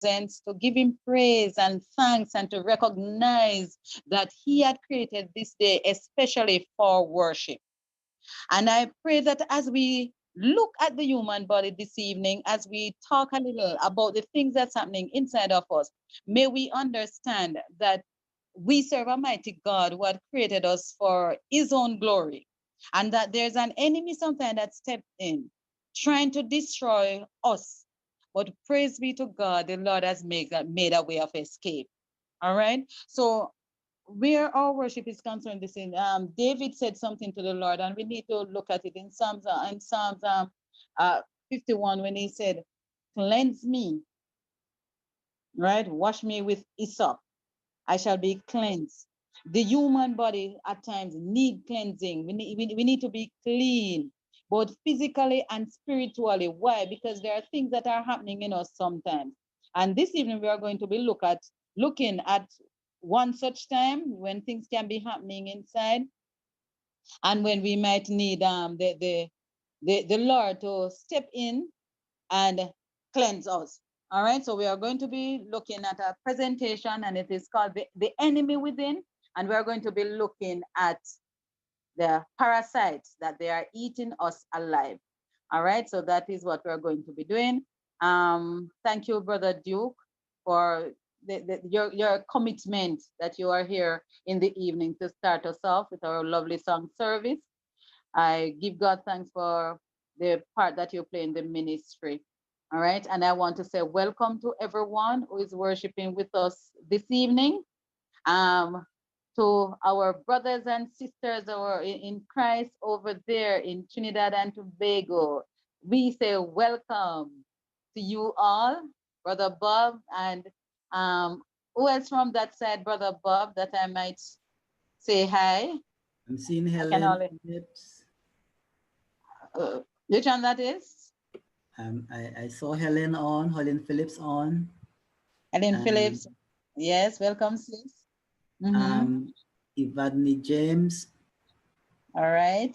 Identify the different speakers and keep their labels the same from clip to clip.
Speaker 1: presence, to give him praise and thanks, and to recognize that he had created this day especially for worship. And I pray that as we look at the human body this evening, as we talk a little about the things that's happening inside of us, may we understand that we serve a mighty God who had created us for his own glory, and that there's an enemy sometimes that stepped in trying to destroy us. But praise be to God, the Lord has made a way of escape. All right. So where our worship is concerned, this in David said something to the Lord, and we need to look at it in Psalms uh 51, when he said, "Cleanse me, right? Wash me with hyssop, I shall be cleansed." The human body at times need cleansing. We need to be clean, both physically and spiritually. Why? Because there are things that are happening in us sometimes. And this evening we are going to be looking at one such time when things can be happening inside, and when we might need the Lord to step in and cleanse us. All right, so we are going to be looking at a presentation, and it is called the Enemy Within. And we're going to be looking at the parasites that they are eating us alive. All right, so that is what we're going to be doing. Thank you, Brother Duke, for your commitment that you are here in the evening to start us off with our lovely song service. I give God thanks for the part that you play in the ministry. All right. And I want to say welcome to everyone who is worshiping with us this evening. Um, to our brothers and sisters who are in Christ over there in Trinidad and Tobago, we say welcome to you all, Brother Bob, and who else from that side, Brother Bob, that I might say hi.
Speaker 2: I'm seeing
Speaker 1: I can
Speaker 2: Helen
Speaker 1: only,
Speaker 2: Phillips.
Speaker 1: which one that is?
Speaker 2: I saw Helen Phillips on.
Speaker 1: Ellen
Speaker 2: Um,
Speaker 1: Phillips. Yes, welcome, sis. Mm-hmm.
Speaker 2: um, Ivadne James.
Speaker 1: All right.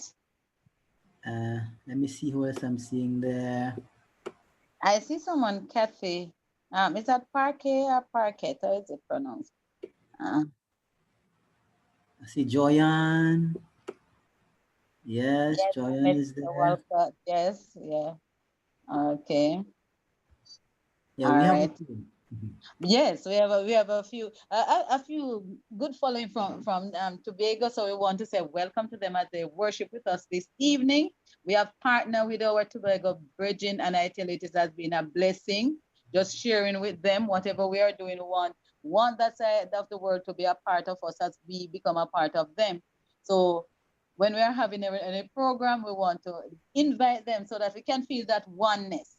Speaker 2: Let me see who else I'm seeing there.
Speaker 1: I see someone, Kathy. Is that Parquet or Parquet? How is it pronounced? Uh,
Speaker 2: I see Joyan. Yes,
Speaker 1: yes,
Speaker 2: Joyan
Speaker 1: Miss
Speaker 2: is there.
Speaker 1: Walcott. Yes, yeah. Okay.
Speaker 2: Yeah,
Speaker 1: All
Speaker 2: we have a
Speaker 1: right.
Speaker 2: few.
Speaker 1: Yes, we have a few good following from Tobago. So we want to say welcome to them as they worship with us this evening. We have partnered with our Tobago Bridging, and I tell you, it has been a blessing. Just sharing with them whatever we are doing. We want that side of the world to be a part of us as we become a part of them. So when we are having any program, we want to invite them so that we can feel that oneness.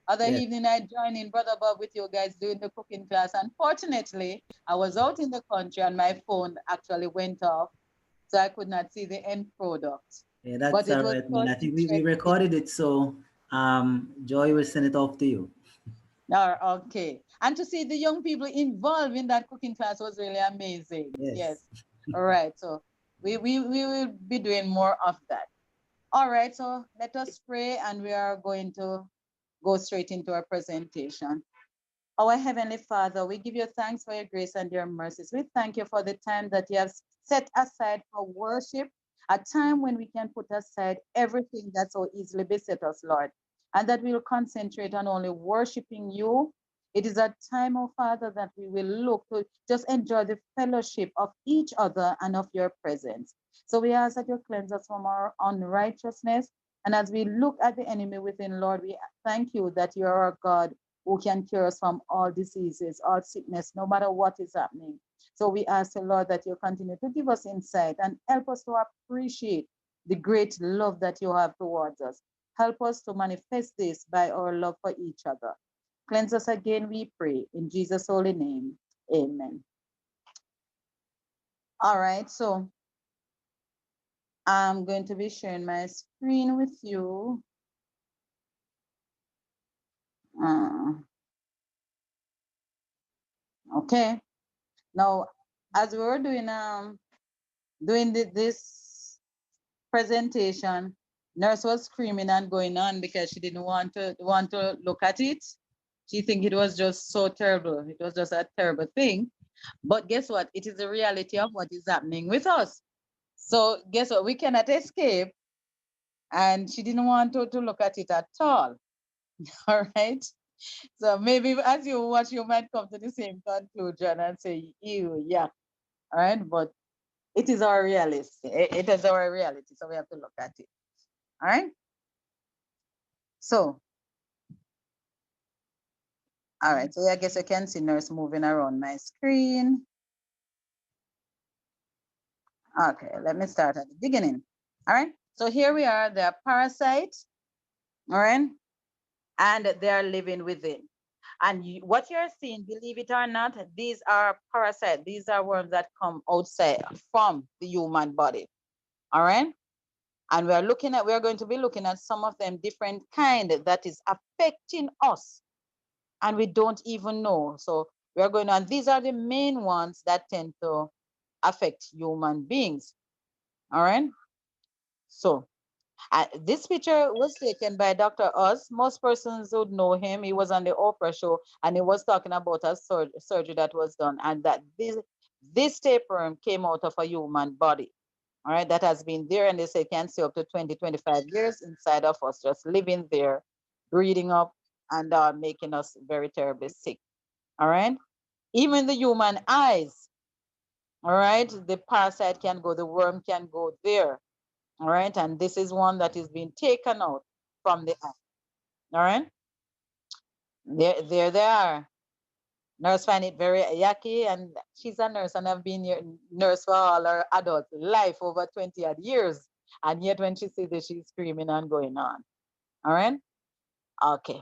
Speaker 1: Other
Speaker 2: Yes.
Speaker 1: evening, I joined in Brother Bob with you guys doing the cooking class. Unfortunately, I was out in the country and my phone actually went off, so I could not see the end product.
Speaker 2: Yeah, that's
Speaker 1: But it
Speaker 2: all
Speaker 1: was
Speaker 2: right,
Speaker 1: so
Speaker 2: man. I think we
Speaker 1: interesting.
Speaker 2: recorded it, so Joy will send it off to you.
Speaker 1: Okay. And to see the young people involved in that cooking class was really amazing. Yes.
Speaker 2: Yes.
Speaker 1: All right. So we will be doing more of that. All right. So let us pray, and we are going to go straight into our presentation. Our Heavenly Father, we give you thanks for your grace and your mercies. We thank you for the time that you have set aside for worship, a time when we can put aside everything that so easily beset us, Lord, and that we will concentrate on only worshiping you. It is a time, oh Father, that we will look to just enjoy the fellowship of each other and of your presence. So we ask that you cleanse us from our unrighteousness. And as we look at the enemy within, Lord, we thank you that you are our God who can cure us from all diseases, all sickness, no matter what is happening. So we ask the Lord that you continue to give us insight and help us to appreciate the great love that you have towards us. Help us to manifest this by our love for each other. Cleanse us again, we pray. In Jesus' holy name, amen. All right, so I'm going to be sharing my screen with you. Uh, okay. Now, as we were doing this presentation, nurse was screaming and going on because she didn't want to look at it. She think it was just so terrible. It was just a terrible thing. But guess what? It is the reality of what is happening with us. So guess what? We cannot escape. And she didn't want to look at it at all. All right. So maybe as you watch, you might come to the same conclusion and say, ew, yeah. All right. But it is our reality. It is our reality. So we have to look at it. All right. So, all right. So I guess you can see nurse moving around my screen. Okay, let me start at the beginning. All right. So here we are, they are parasites. All right. And they are living within. And what you're seeing, believe it or not, these are parasites. These are worms that come outside from the human body. All right. And we're going to be looking at some of them different kind that is affecting us. And we don't even know. So we're going on. These are the main ones that tend to affect human beings. All right. So this picture was taken by Dr. Oz. Most persons would know him. He was on the Oprah show and he was talking about a surgery that was done and that this tapeworm came out of a human body. All right, that has been there and they say can stay up to 20, 25 years inside of us, just living there, breeding up and making us very terribly sick. All right, even the human eyes. All right, the parasite can go, the worm can go there. All right, and this is one that is being taken out from the eye. All right, there they are. Nurse find it very yucky, and she's a nurse, and I've been here nurse for all her adult life over 20 odd years, and yet when she sees this, she's screaming and going on. All right, okay.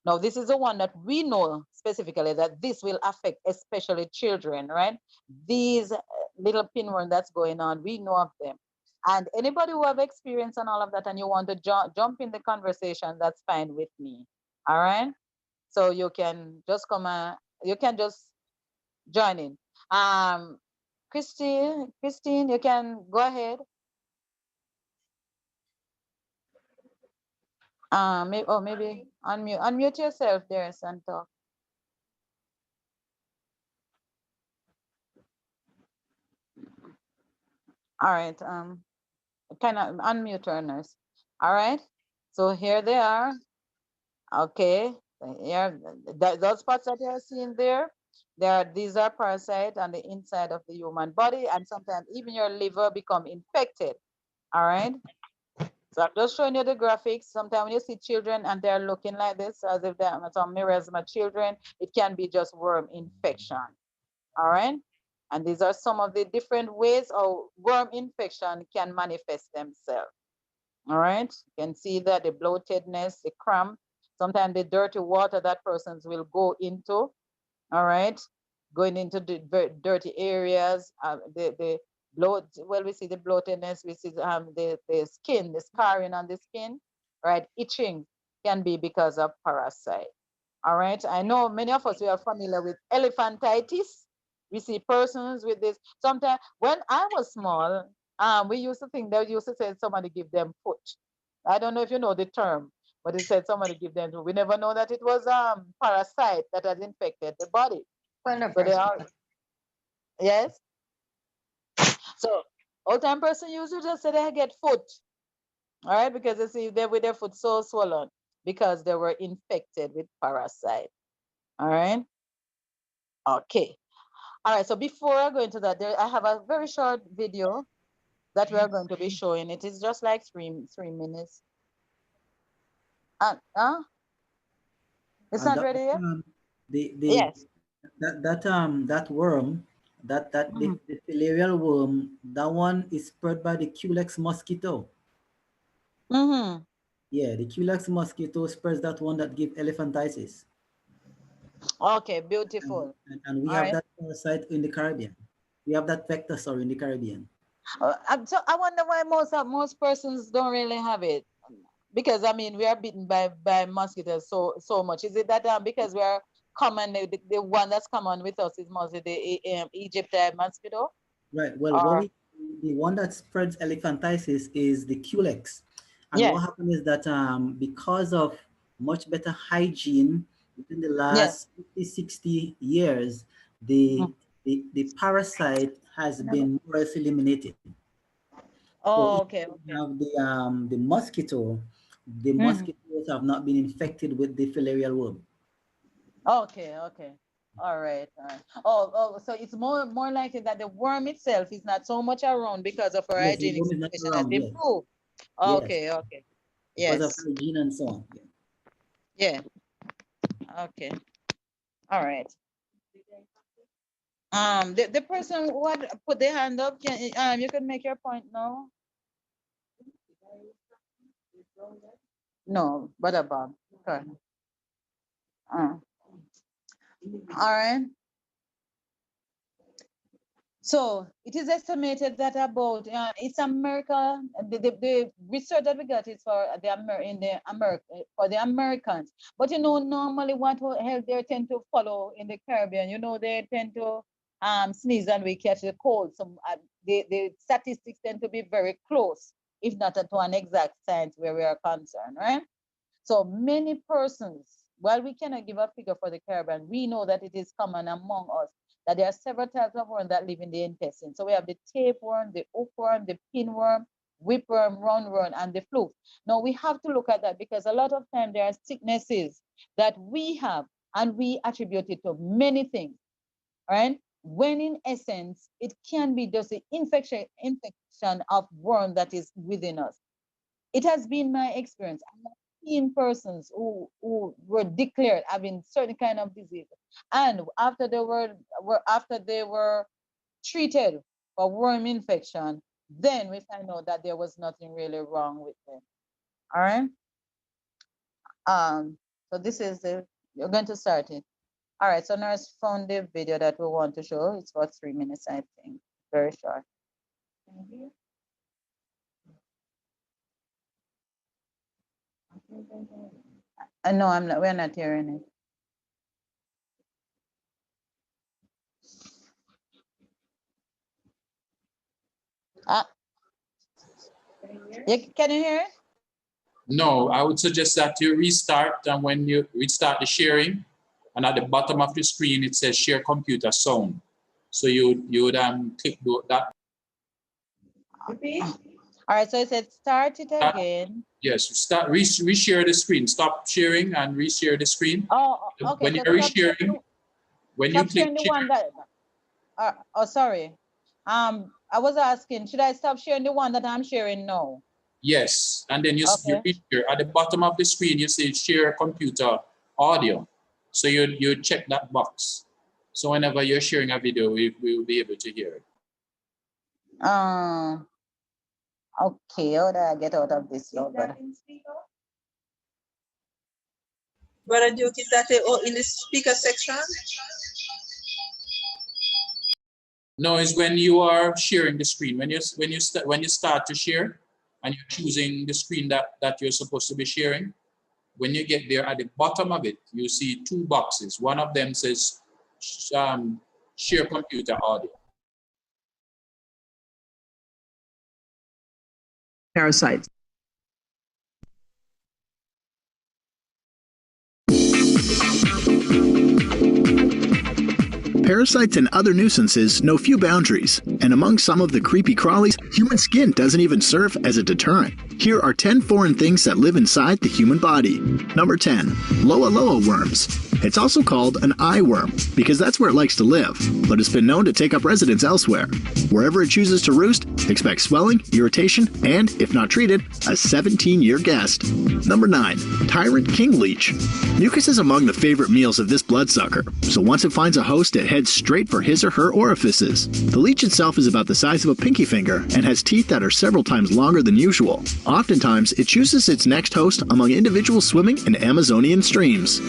Speaker 1: Now this is the one that we know specifically that this will affect especially children, right? These little pinworm that's going on, we know of them. And anybody who have experience and all of that and you want to jump in the conversation, that's fine with me. All right. So you can just you can just join in. Christine, you can go ahead. Maybe unmute yourself there and talk. All right. Kind of unmute her nurse. All right. So here they are. Okay. Yeah, those spots that you're seeing there, these are parasites on the inside of the human body, and sometimes even your liver become infected. All right. So I'm just showing you the graphics. Sometimes when you see children and they're looking like this, as if they're some miasma children, it can be just worm infection. All right. And these are some of the different ways of worm infection can manifest themselves. All right. You can see that the bloatedness, the cramp, sometimes the dirty water that persons will go into. All right, going into the dirty areas, the bloat. Well, we see the bloatedness. We see the skin, the scarring on the skin, right? Itching can be because of parasite. All right, I know many of us we are familiar with elephantitis. We see persons with this. Sometimes when I was small, we used to think they used to say somebody give them foot. I don't know if you know the term, but it said somebody give them. We never know that it was parasite that has infected the body. So they are yes. So old time person usually just say they get foot, all right, because they see they with their foot so swollen because they were infected with parasite. All right. Okay. All right. So before I go into that, I have a very short video that we are going to be showing. It is just like three minutes. It's not
Speaker 2: That
Speaker 1: ready yet.
Speaker 2: the
Speaker 1: Yes.
Speaker 2: that worm, that
Speaker 1: Mm-hmm.
Speaker 2: the filarial worm, that one is spread by the Culex mosquito.
Speaker 1: Mm-hmm.
Speaker 2: Yeah, the Culex mosquito spreads that one that give elephantiasis.
Speaker 1: Okay. Beautiful.
Speaker 2: And we
Speaker 1: All
Speaker 2: have
Speaker 1: right.
Speaker 2: that parasite in the Caribbean. We have that vector, sorry, in the Caribbean.
Speaker 1: So I wonder why most persons don't really have it. Because I mean we are bitten by mosquitoes so much. Is it that because we are common the one that's common with us is mostly the Egypt mosquito?
Speaker 2: Right. Well,
Speaker 1: Or
Speaker 2: the one that spreads elephantiasis is the Culex. And what
Speaker 1: yes.
Speaker 2: happened is that because of much better hygiene within the
Speaker 1: Yes.
Speaker 2: last 50, 60 years,
Speaker 1: Mm.
Speaker 2: the parasite has been more or less eliminated. So if
Speaker 1: Oh, okay,
Speaker 2: you
Speaker 1: okay.
Speaker 2: have the
Speaker 1: Mhm.
Speaker 2: mosquitoes have not been infected with the filarial worm.
Speaker 1: Okay, okay. All right, all right. So it's more likely that the worm itself is not so much around because of our
Speaker 2: Yes, the
Speaker 1: hygienic
Speaker 2: worm is not
Speaker 1: situation has
Speaker 2: around. Yes,
Speaker 1: improved.
Speaker 2: yes,
Speaker 1: Okay, okay.
Speaker 2: because of
Speaker 1: Yes.
Speaker 2: hygiene and so on. Yeah.
Speaker 1: Yeah. Okay. All right. The person who had put their hand up, can you can make your point now? No, but above. Okay. All right. So it is estimated that about it's America. The research that we got is for the in the America for the Americans. But you know, normally what health they tend to follow in the Caribbean. You know, they tend to sneeze and we catch the cold. So the statistics tend to be very close, if not to an exact science where we are concerned, right? So many persons, while we cannot give a figure for the Caribbean, we know that it is common among us that there are several types of worms that live in the intestine. So we have the tapeworm, the hookworm, the pinworm, whipworm, roundworm, and the fluke. Now we have to look at that because a lot of times there are sicknesses that we have and we attribute it to many things, right? When in essence, it can be just the infection of worm that is within us. It has been my experience. I have seen persons who were declared having certain kind of disease, and after they were treated for worm infection, then we find out that there was nothing really wrong with them. All right. Um. So this is the you're going to start it. All right. So nurse found the video that we want to show. It's for 3 minutes, I think. Very short. No, I'm not. We're not hearing it. Ah, can you hear it?
Speaker 3: No, I would suggest that you restart, and when you restart the sharing, and at the bottom of the screen it says share computer sound. So you would click that.
Speaker 1: All right, so it said start it again.
Speaker 3: Yes, start reshare the screen. Stop sharing and reshare the screen.
Speaker 1: Oh, okay.
Speaker 3: When
Speaker 1: So
Speaker 3: you're resharing, when you
Speaker 1: stop
Speaker 3: click
Speaker 1: sharing the
Speaker 3: share,
Speaker 1: one that. Oh, sorry. I was asking, should I stop sharing the one that I'm sharing now?
Speaker 3: yes, and then you
Speaker 1: Okay.
Speaker 3: reshare. At the bottom of the screen, you see share computer audio. So you check that box. So whenever you're sharing a video, we will be able to hear it.
Speaker 1: Okay. How do I get out of this?
Speaker 4: Brother Duke, is that in the speaker section?
Speaker 3: No, it's when you are sharing the screen. When you start to share, and you're choosing the screen that you're supposed to be sharing. When you get there, at the bottom of it, you see two boxes. One of them says share computer audio.
Speaker 4: Parasites.
Speaker 5: Parasites and other nuisances know few boundaries, and among some of the creepy crawlies, human skin doesn't even serve as a deterrent. Here are 10 foreign things that live inside the human body. Number 10. Loa Loa worms. It's also called an eye worm, because that's where it likes to live, but it's been known to take up residence elsewhere. Wherever it chooses to roost, expect swelling, irritation, and, if not treated, a 17-year guest. Number 9. Tyrant king leech. Mucus is among the favorite meals of this bloodsucker, so once it finds a host, it heads straight for his or her orifices. The leech itself is about the size of a pinky finger and has teeth that are several times longer than usual. Oftentimes, it chooses its next host among individuals swimming in Amazonian streams.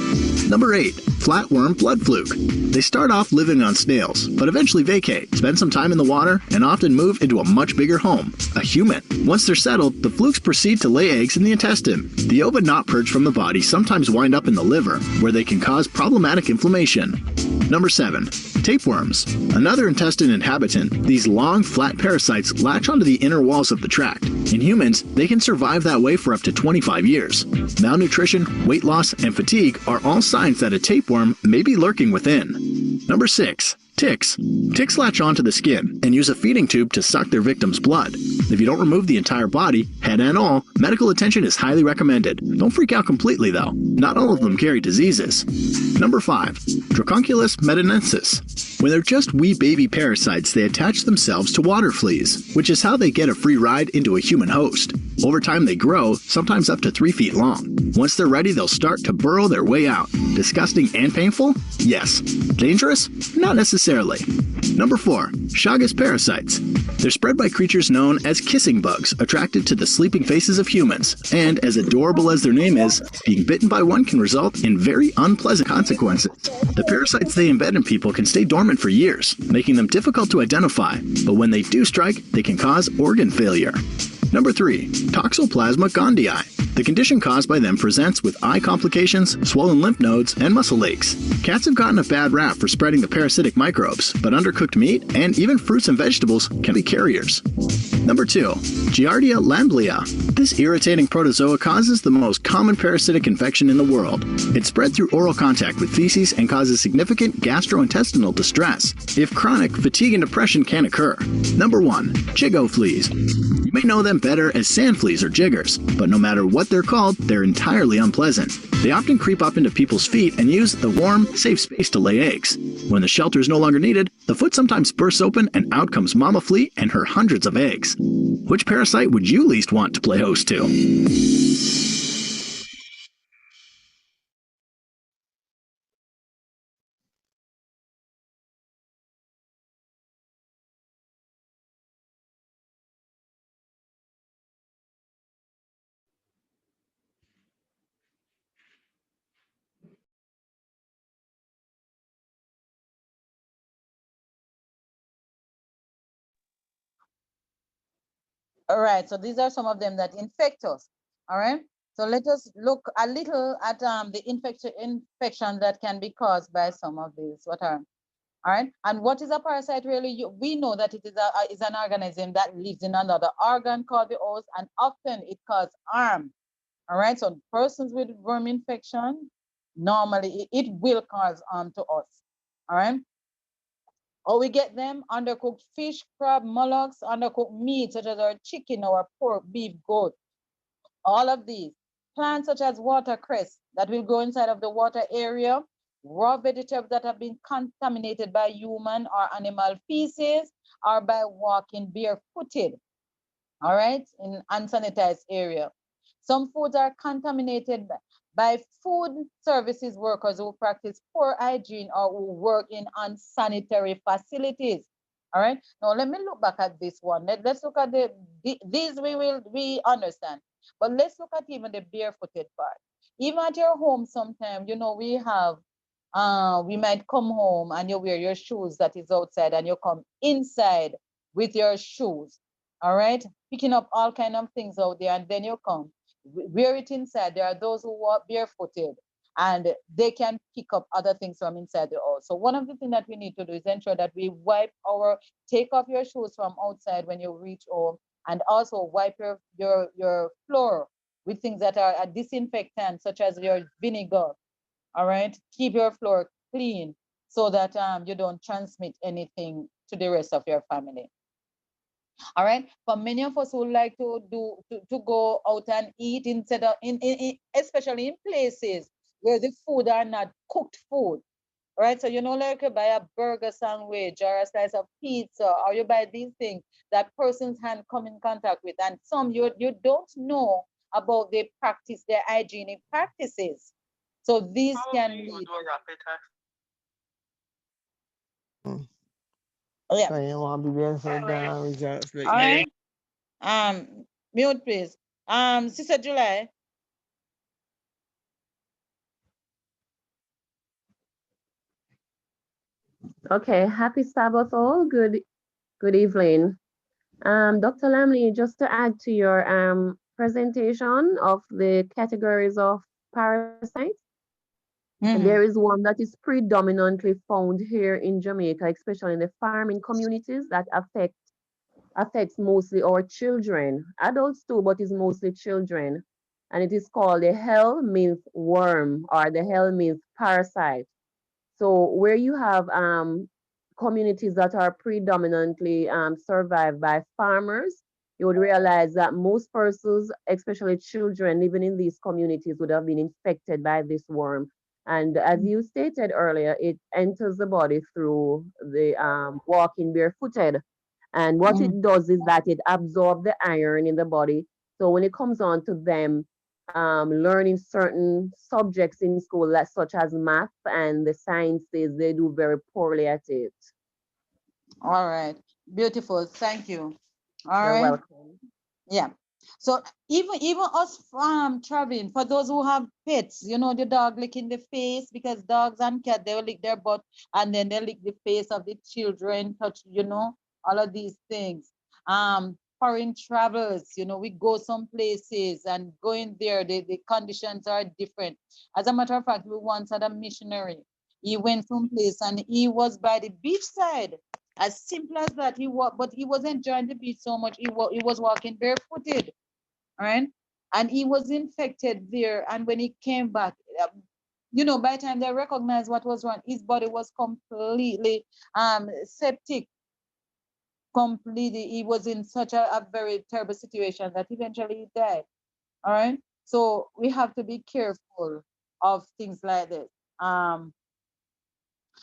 Speaker 5: Number 8. Flatworm blood fluke. They start off living on snails, but eventually vacate, spend some time in the water, and often move into a much bigger home, a human. Once they're settled, the flukes proceed to lay eggs in the intestine. The ova not purged from the body sometimes wind up in the liver, where they can cause problematic inflammation. Number 7. Tapeworms. Another intestine inhabitant, these long, flat parasites latch onto the inner walls of the tract. In humans, they can survive that way for up to 25 years. Malnutrition, weight loss, and fatigue are all signs that a tapeworm may be lurking within. Number 6. Ticks. Ticks latch onto the skin and use a feeding tube to suck their victim's blood. If you don't remove the entire body, head and all, medical attention is highly recommended. Don't freak out completely though. Not all of them carry diseases. Number 5. Dracunculus medinensis. When they're just wee baby parasites, they attach themselves to water fleas, which is how they get a free ride into a human host. Over time they grow, sometimes up to 3 feet long. Once they're ready, they'll start to burrow their way out. Disgusting and painful? Yes. Dangerous? Not necessarily. Number 4. Chagas parasites. They're spread by creatures known as kissing bugs, attracted to the sleeping faces of humans. And as adorable as their name is, being bitten by one can result in very unpleasant consequences. The parasites they embed in people can stay dormant for years, making them difficult to identify. But when they do strike, they can cause organ failure. Number 3. Toxoplasma gondii. The condition caused by them presents with eye complications, swollen lymph nodes, and muscle aches. Cats have gotten a bad rap for spreading the parasitic microbes, but undercooked meat and even fruits and vegetables can be carriers. Number 2. Giardia lamblia. This irritating protozoa causes the most common parasitic infection in the world. It's spread through oral contact with feces and causes significant gastrointestinal distress. If chronic, fatigue and depression can occur. Number 1. Chigo fleas. You may know them better as sand fleas or jiggers, but no matter what they're called, they're entirely unpleasant. They often creep up into people's feet and use the warm, safe space to lay eggs. When the shelter is no longer needed, the foot sometimes bursts open and out comes Mama Flea and her hundreds of eggs. Which parasite would you least want to play host to?
Speaker 1: All right, so these are some of them that infect us. All right, so let us look a little at the infection that can be caused by some of these. What are, all right, and what is a parasite really? We know that it is an organism that lives in another organ called the host, and often it causes harm. All right, so persons with worm infection, normally it will cause harm to us. All right. Or we get them undercooked fish, crab, mollusks, undercooked meat, such as our chicken, our pork, beef, goat. All of these. Plants such as watercress that will go inside of the water area. Raw vegetables that have been contaminated by human or animal feces, or by walking barefooted, all right, in unsanitized area. Some foods are contaminated by food services workers who practice poor hygiene or who work in unsanitary facilities. All right. Now let me look back at this one. Let's look at these we understand. But let's look at even the barefooted part. Even at your home sometimes, you know, we might come home and you wear your shoes that is outside and you come inside with your shoes. All right, picking up all kind of things out there, and then you come wear it inside. There are those who walk barefooted and they can pick up other things from inside the house. So one of the things that we need to do is ensure that we take off your shoes from outside when you reach home, and also wipe your floor with things that are a disinfectant, such as your vinegar. All right, keep your floor clean so that you don't transmit anything to the rest of your family. All right, for many of us who like to go out and eat instead of especially in places where the food are not cooked food. All right, so you know, like you buy a burger sandwich or a slice of pizza, or you buy these things that person's hand come in contact with, and some you don't know about their hygienic practices. So these can lead. Oh, yeah.
Speaker 6: So you want to be there for
Speaker 1: All right. Mute, please. Sister July.
Speaker 7: Okay, happy Sabbath all. Good evening. Dr. Lamle, just to add to your presentation of the categories of parasites.
Speaker 1: Mhm.
Speaker 7: There is one that is predominantly found here in Jamaica, especially in the farming communities that affects mostly our children, adults too, but it's mostly children. And it is called the helminth worm or the helminth parasite. So where you have communities that are predominantly survived by farmers, you would realize that most persons, especially children living in these communities, would have been infected by this worm. And as you stated earlier, it enters the body through the walking barefooted. And what
Speaker 1: Mhm.
Speaker 7: it does is that it absorbs the iron in the body. So when it comes on to them learning certain subjects in school, such as math and the sciences, they do very poorly at it.
Speaker 1: All right. Beautiful. Thank you. All
Speaker 7: You're
Speaker 1: right.
Speaker 7: welcome.
Speaker 1: Yeah. So even us traveling, for those who have pets, you know, the dog licking the face, because dogs and cats, they will lick their butt and then they lick the face of the children, touch, you know, all of these things. Foreign travels, you know, we go some places and going there, the conditions are different. As a matter of fact, we once had a missionary. He went someplace and he was by the beach side. As simple as that, but he wasn't enjoying the beach so much. He was walking barefooted, right? And he was infected there. And when he came back, you know, by the time they recognized what was wrong, his body was completely septic. Completely, he was in such a very terrible situation that eventually he died. All right. So we have to be careful of things like this. Um,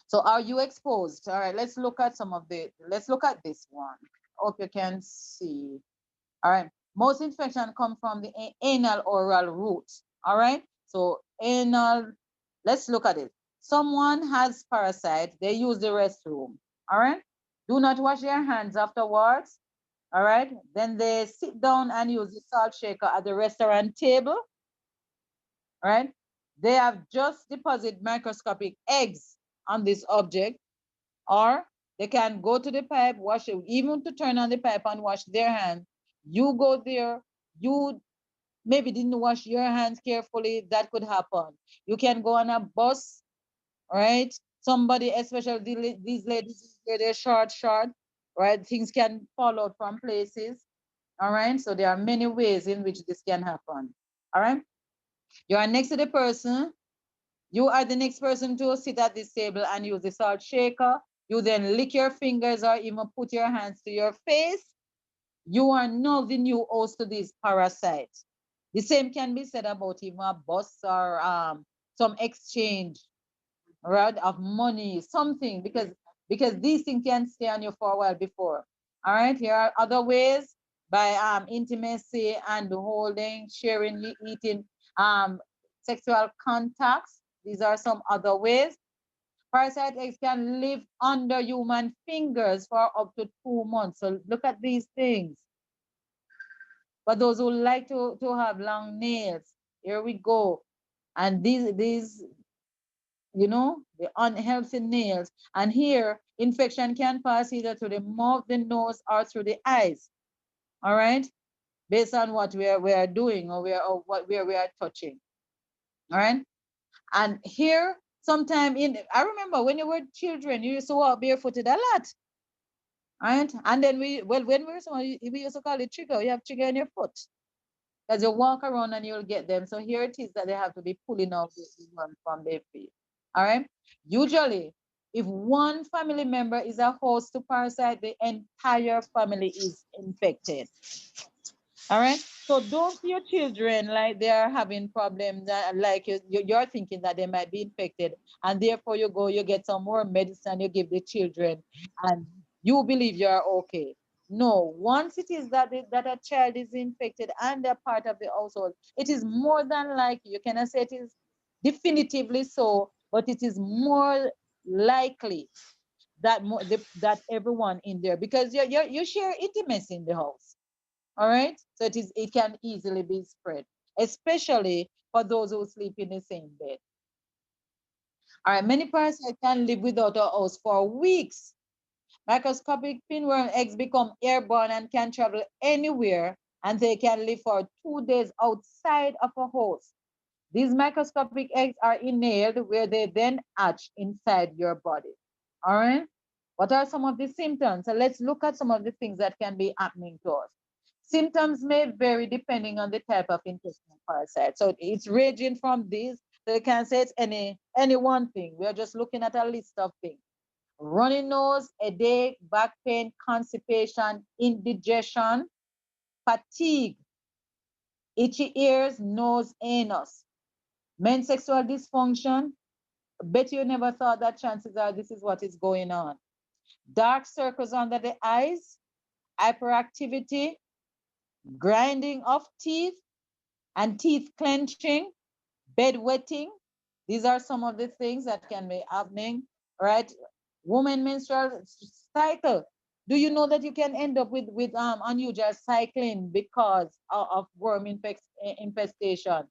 Speaker 1: so are you exposed? All right, let's look at this one. Hope you can see. All right. Most infection come from the anal oral route. All right. So anal, let's look at it. Someone has parasite, they use the restroom. All right. Do not wash their hands afterwards. All right. Then they sit down and use the salt shaker at the restaurant table. All right. They have just deposited microscopic eggs on this object, or they can go to the pipe, wash it, even to turn on the pipe and wash their hands. You go there, you maybe didn't wash your hands carefully, that could happen. You can go on a bus, right? Somebody, especially these ladies, they're short, right? Things can fall out from places, all right? So there are many ways in which this can happen, all right? You are next to the person, you are the next person to sit at this table and use the salt shaker. You then lick your fingers or even put your hands to your face. You are now the new host to these parasites. The same can be said about even a bus or some exchange, right, of money, something, because these things can stay on you for a while before. All right, here are other ways by intimacy and holding, sharing, eating, sexual contacts. These are some other ways. Parasite eggs can live under human fingers for up to 2 months. So look at these things. But those who like to have long nails, here we go. And these, you know, the unhealthy nails. And here, infection can pass either through the mouth, the nose, or through the eyes. All right, based on what we are doing or where we are touching. All right, and here, sometime I remember when you were children, you used to walk barefooted a lot. Right, and then when we were small, we used to call it trigger. You have trigger in your foot. As you walk around and you'll get them. So here it is that they have to be pulling off this one from their feet. All right. Usually, if one family member is a host to parasite, the entire family is infected. All right. So don't see your children like they are having problems, like you're thinking that they might be infected, and therefore you get some more medicine you give the children, and you believe you're okay. No, once it is that that a child is infected and they're part of the household, it is more than likely. You cannot say it is definitively so, but it is more likely that that everyone in there, because you share intimacy in the house. All right. So it can easily be spread, especially for those who sleep in the same bed. All right. Many parasites can live without a host for weeks. Microscopic pinworm eggs become airborne and can travel anywhere, and they can live for 2 days outside of a host. These microscopic eggs are inhaled where they then hatch inside your body. All right. What are some of the symptoms? So let's look at some of the things that can be happening to us. Symptoms may vary depending on the type of intestinal parasite. So it's ranging from these. So you can't say it's any one thing. We are just looking at a list of things. Runny nose, headache, back pain, constipation, indigestion, fatigue, itchy ears, nose, anus. Men's sexual dysfunction. Bet you never thought that chances are this is what is going on. Dark circles under the eyes, hyperactivity, grinding of teeth and teeth clenching, bedwetting. These are some of the things that can be happening, right? Woman menstrual cycle. Do you know that you can end up with unusual cycling because of worm infestation?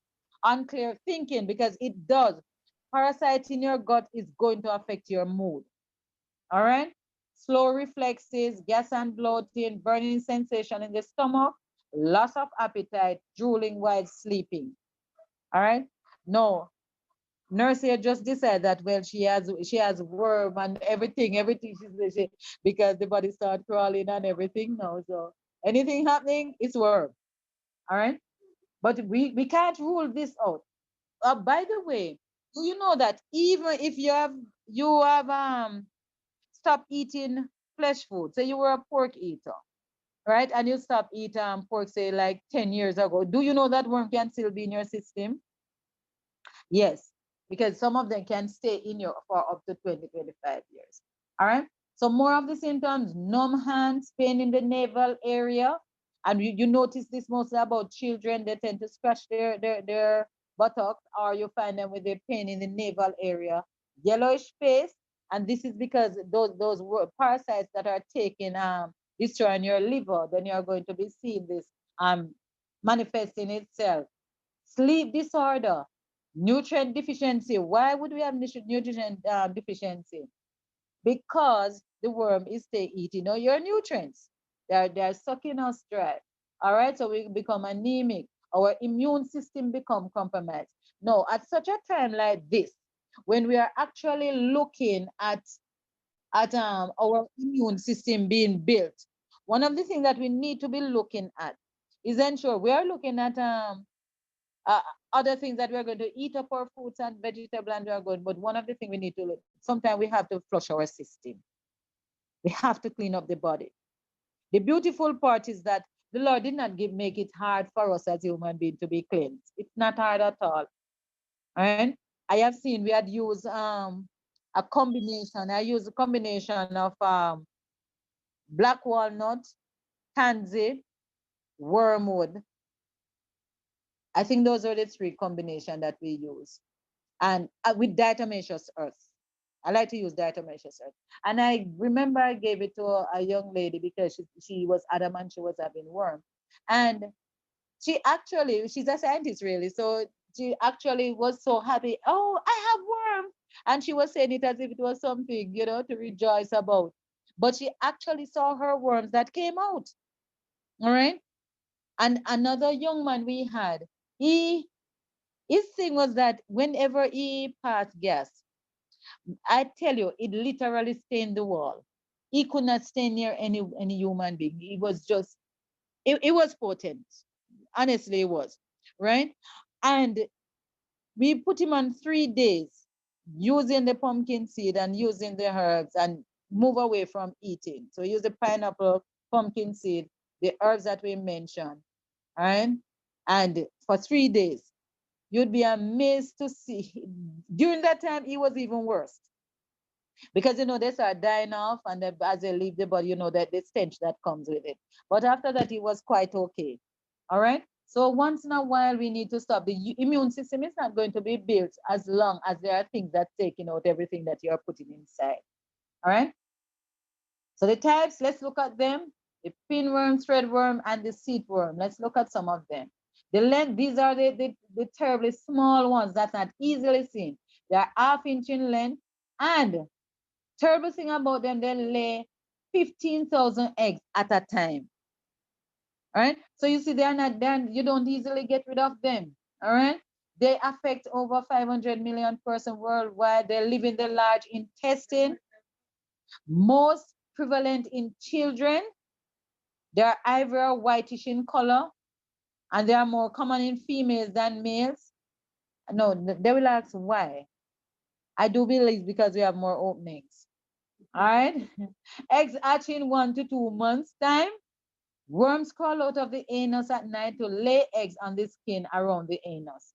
Speaker 1: Unclear thinking, because it does. Parasite in your gut is going to affect your mood. All right. Slow reflexes, gas and bloating, burning sensation in the stomach, loss of appetite, drooling while sleeping. All right. No, nurse here just decided that well she has worm and everything because the body start crawling and everything now. So anything happening, it's worm. All right. But we can't rule this out. By the way, do you know that even if you have stop eating flesh food. So you were a pork eater, right? And you stop eating pork, say like 10 years ago. Do you know that worm can still be in your system? Yes, because some of them can stay in your for up to 20, 25 years. All right. So more of the symptoms: numb hands, pain in the navel area. And you notice this mostly about children. They tend to scratch their buttocks, or you find them with the pain in the navel area. Yellowish face, and this is because those parasites that are taking destroying your liver, then you're going to be seeing this manifesting itself. Sleep disorder, nutrient deficiency. Why would we have nutrient deficiency? Because the worm is eating all your nutrients. They're sucking us dry. All right, so we become anemic. Our immune system become compromised. No, at such a time like this, when we are actually looking at our immune system being built, one of the things that we need to be looking at is ensure we are looking at uh, other things that we're going to eat up our fruits and vegetable and we're good. But one of the things we need to look, sometimes we have to flush our system. We have to clean up the body. The beautiful part is that the Lord did not make it hard for us as human beings to be cleansed. It's not hard at all. And I have seen we had used a combination. I used a combination of black walnut, tansy, wormwood. I think those are the three combinations that we use. And with diatomaceous earth. I like to use diatomaceous earth. And I remember I gave it to a young lady because she was adamant she was having worm. And she's a scientist really. So she actually was so happy. Oh, I have worm. And she was saying it as if it was something, to rejoice about. But she actually saw her worms that came out. All right. And another young man we had, his thing was that whenever he passed gas, I tell you, it literally stained the wall. He could not stay near any human being. It was just, it was potent. Honestly, it was, right? And we put him on 3 days using the pumpkin seed and using the herbs and move away from eating. So use the pineapple, pumpkin seed, the herbs that we mentioned, right? And for 3 days, you'd be amazed to see. During that time, it was even worse because they start dying off, and then as they leave the body, that the stench that comes with it. But after that, it was quite okay. All right. So once in a while, we need to stop. The immune system is not going to be built as long as there are things that taking out everything that you're putting inside. All right. So the types, let's look at them: the pinworm, threadworm, and the seedworm. Let's look at some of them. The length, these are the terribly small ones that's not easily seen. They are ½ inch in length, and terrible thing about them, they lay 15,000 eggs at a time. All right. So you see, they're not done. You don't easily get rid of them. All right. They affect over 500 million persons worldwide. They live in the large intestine, most prevalent in children. They are ivory or whitish in color, and they are more common in females than males. No, they will ask why. I do believe because we have more openings. All right. Eggs hatch in 1 to 2 months time. Worms crawl out of the anus at night to lay eggs on the skin around the anus.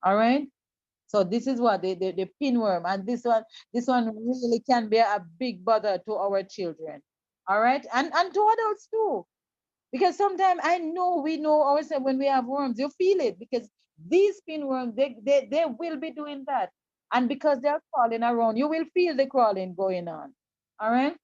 Speaker 1: All right. So this is what the pinworm, and this one really can be a big bother to our children. All right, and to adults too, because sometimes we know ourselves when we have worms, you feel it because these pinworms they will be doing that, and because they're crawling around, you will feel the crawling going on. All right.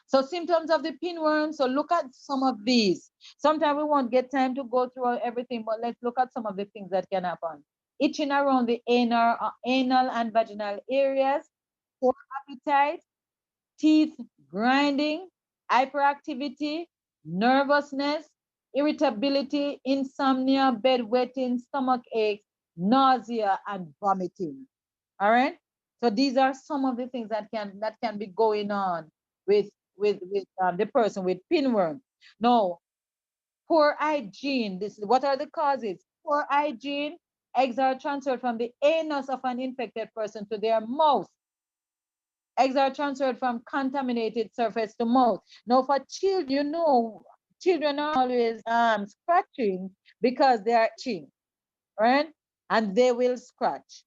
Speaker 1: So symptoms of the pinworm. So look at some of these. Sometimes we won't get time to go through everything, but let's look at some of the things that can happen. Itching around the anal and vaginal areas, poor appetite, teeth grinding, hyperactivity, nervousness, irritability, insomnia, bedwetting, stomach aches, nausea, and vomiting. All right. So these are some of the things that can be going on with the person with pinworm. Now, poor hygiene. What are the causes? Poor hygiene. Eggs are transferred from the anus of an infected person to their mouth. Eggs are transferred from contaminated surface to mouth. Now, for children, children are always scratching because they are itching, right? And they will scratch,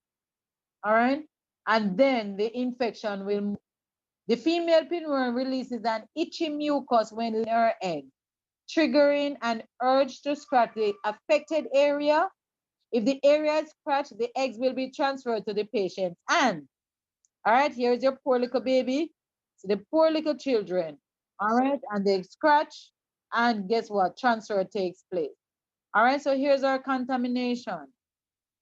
Speaker 1: all right? And then the infection will move. The female pinworm releases an itchy mucus when laying her egg, triggering an urge to scratch the affected area. If the area is scratched, the eggs will be transferred to the patient's hand. All right, here's your poor little baby. So the poor little children. All right, and they scratch, and guess what? Transfer takes place. All right, so here's our contamination.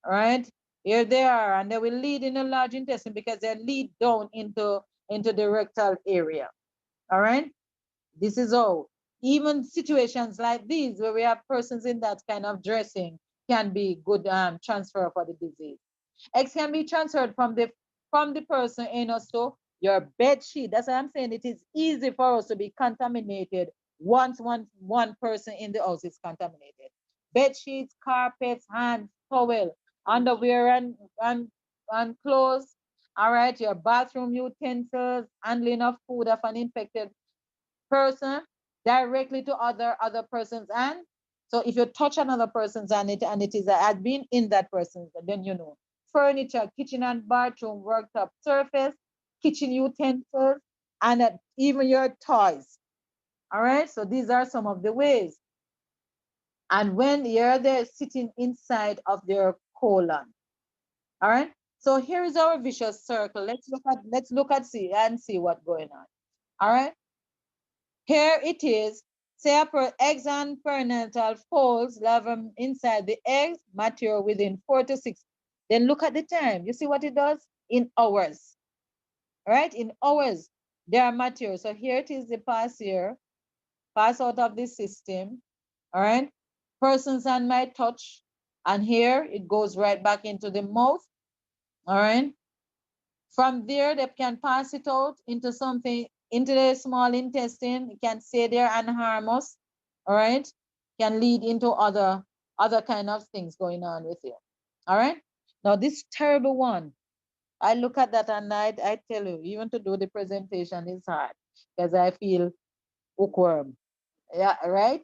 Speaker 1: All right, here they are, and they will lead in the large intestine because they lead down into the rectal area. All right, this is all. Even situations like these where we have persons in that kind of dressing can be good transfer for the disease. Eggs can be transferred from the person anus to your bed sheet. That's what I'm saying. It is easy for us to be contaminated once one person in the house is contaminated. Bed sheets, carpets, hands, towel, underwear, and clothes. All right, your bathroom utensils, handling of food of an infected person directly to other person's hand. So if you touch another person's hand and it is had been in that person's, then you know. Furniture, kitchen and bathroom, worktop surface, kitchen utensils, and even your toys. All right, so these are some of the ways. And when you're there sitting inside of their colon. All right. So here is our vicious circle. Let's look at see what's going on. All right. Here it is. Say eggs and perinatal folds larvae inside the eggs mature within 4 to 6. Then look at the time. You see what it does? In hours. All right? In hours, they are mature. So here it is, the pass here. Pass out of the system. All right? Person's hand might touch. And here it goes right back into the mouth. All right? From there, they can pass it out into something, into the small intestine. It can stay there and harm us. All right. Can lead into other kind of things going on with you. All right. Now this terrible one, I look at that and I tell you, even to do the presentation is hard because I feel hookworm. Yeah, right.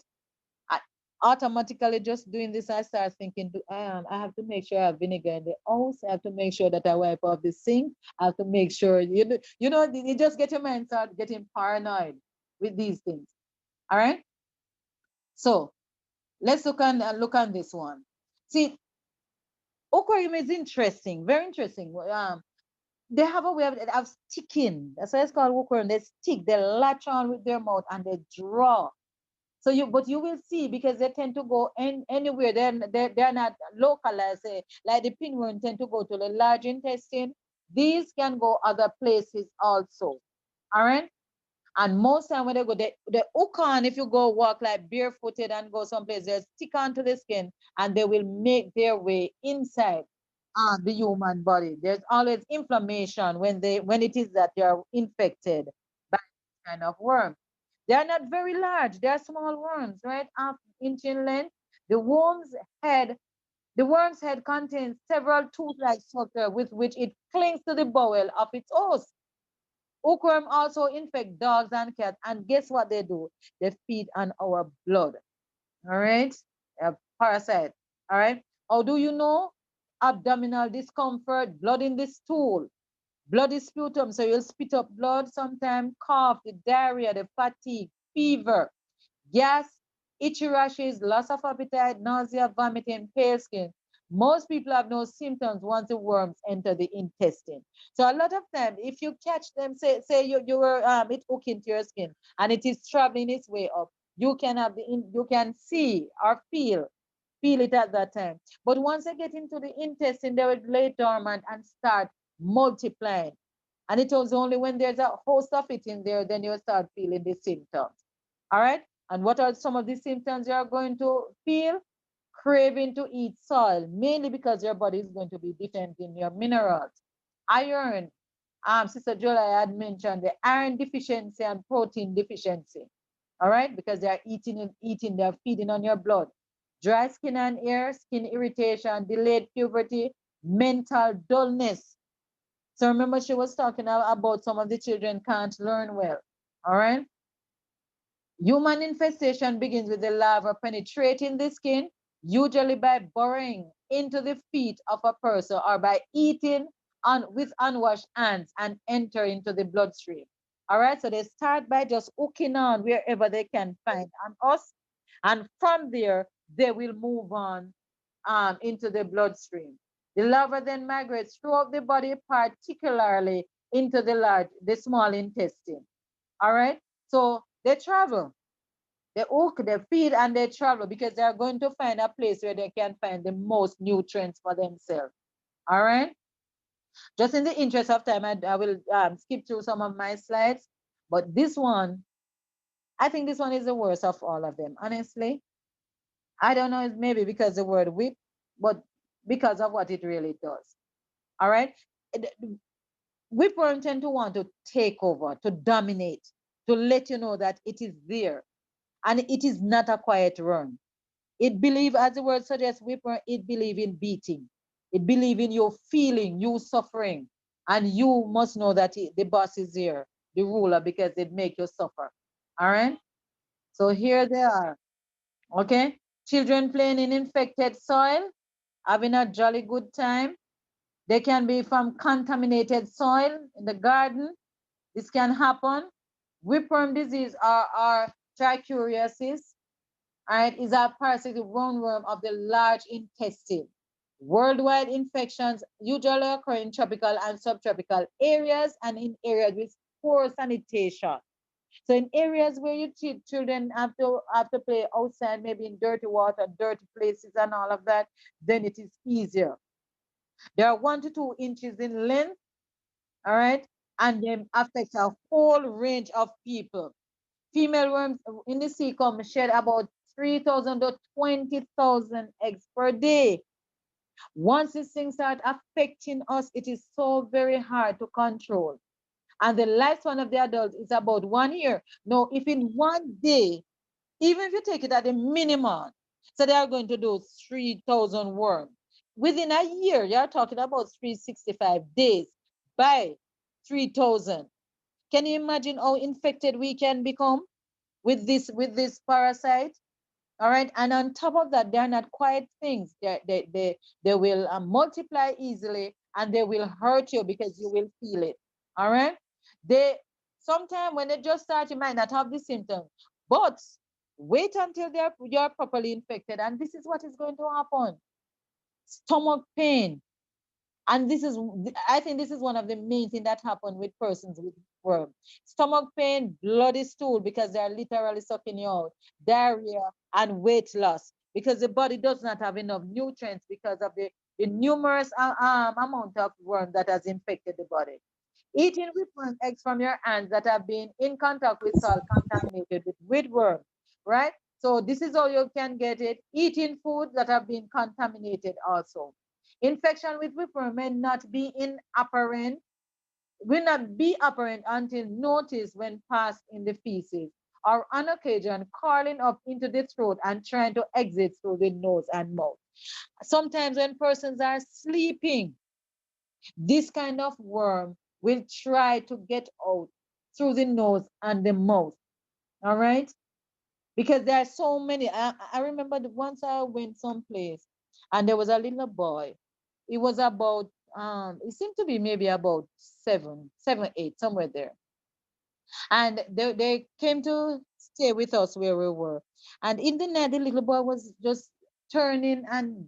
Speaker 1: I automatically just doing this, I start thinking, I have to make sure I have vinegar in the house. I have to make sure that I wipe off the sink. I have to make sure, you just get your mind start getting paranoid with these things. All right. So let's look on this one. See, aquarium is interesting, very interesting. They have a way of sticking. That's why it's called aquarium. They stick, they latch on with their mouth and they draw. So but you will see because they tend to go anywhere. They're not localized. Like the pinworm tend to go to the large intestine. These can go other places also. All right. And most time when they go, they hook on. If you go walk like barefooted and go someplace, they stick onto the skin and they will make their way inside the human body. There's always inflammation when it is that they are infected by this kind of worm. They are not very large. They are small worms, right? Half inch in length. The worm's head the worm's head contains several tooth-like structures with which it clings to the bowel of its host. Hookworm also infect dogs and cats, and guess what they do? They feed on our blood. All right, parasite. All right. How do you know? Abdominal discomfort, blood in the stool, bloody sputum. So you'll spit up blood sometimes, cough, the diarrhea, the fatigue, fever, gas, itchy rashes, loss of appetite, nausea, vomiting, pale skin. Most people have no symptoms once the worms enter the intestine. So a lot of times, if you catch them, say you were it hook into your skin and it is traveling its way up, you can have you can see or feel it at that time. But once they get into the intestine, they will lay dormant and start multiplying. And it was only when there's a host of it in there, then you start feeling the symptoms. All right. And what are some of the symptoms you are going to feel? Craving to eat soil, mainly because your body is going to be deficient in your minerals. Iron, Sister Jola had mentioned the iron deficiency and protein deficiency. All right, because they are eating, they're feeding on your blood. Dry skin and hair, skin irritation, delayed puberty, mental dullness. So remember, she was talking about some of the children can't learn well. All right. Human infestation begins with the larva penetrating the skin, usually by burrowing into the feet of a person or by eating with unwashed hands and enter into the bloodstream. All right, so they start by just hooking on wherever they can find on us, and from there they will move on into the bloodstream. The larva then migrates throughout the body, particularly into the small intestine. All right, so they travel. They hook, they feed, and they travel because they are going to find a place where they can find the most nutrients for themselves. All right. Just in the interest of time, I will skip through some of my slides. But this one, I think this one is the worst of all of them. Honestly, I don't know. It's maybe because the word whip, but because of what it really does. All right. Whipworm tend to want to take over, to dominate, to let you know that it is there. And it is not a quiet worm. It believe, as the word suggests, whipper, it believe in beating. It believe in you feeling, you suffering. And you must know that the boss is here, the ruler, because it make you suffer. All right? So here they are. Okay? Children playing in infected soil, having a jolly good time. They can be from contaminated soil in the garden. This can happen. Whipworm disease or trichuriasis, all right, is a parasitic roundworm of the large intestine. Worldwide infections usually occur in tropical and subtropical areas and in areas with poor sanitation. So in areas where you children have to play outside, maybe in dirty water, dirty places and all of that, then it is easier. They are 1 to 2 inches in length, all right, and they affect a whole range of people. Female worms in the sea come shed about 3,000 to 20,000 eggs per day. Once these things start affecting us, it is so very hard to control. And the lifespan of the adult is about 1 year. Now, if in one day, even if you take it at the minimum, so they are going to do 3,000 worms. Within a year, you're talking about 365 days by 3,000. Can you imagine how infected we can become with this parasite? All right, and on top of that, they're not quiet things. They will multiply easily and they will hurt you because you will feel it. All right, they sometimes when they just start, you might not have the symptoms, but wait until you're properly infected, and this is what is going to happen: stomach pain. And I think this is one of the main things that happen with persons with worm. Stomach pain, bloody stool, because they're literally sucking you out, diarrhea, and weight loss, because the body does not have enough nutrients because of the numerous amount of worm that has infected the body. Eating whipworm eggs from your hands that have been in contact with salt contaminated with whipworm, right? So this is how you can get it. Eating foods that have been contaminated also. Infection with whipworm may not be apparent, will not be apparent until noticed when passed in the feces, or on occasion crawling up into the throat and trying to exit through the nose and mouth. Sometimes when persons are sleeping, this kind of worm will try to get out through the nose and the mouth. All right? Because there are so many. I remember once I went someplace and there was a little boy. It was about it seemed to be maybe about 7, 8, somewhere there. And they came to stay with us where we were. And in the night, the little boy was just turning and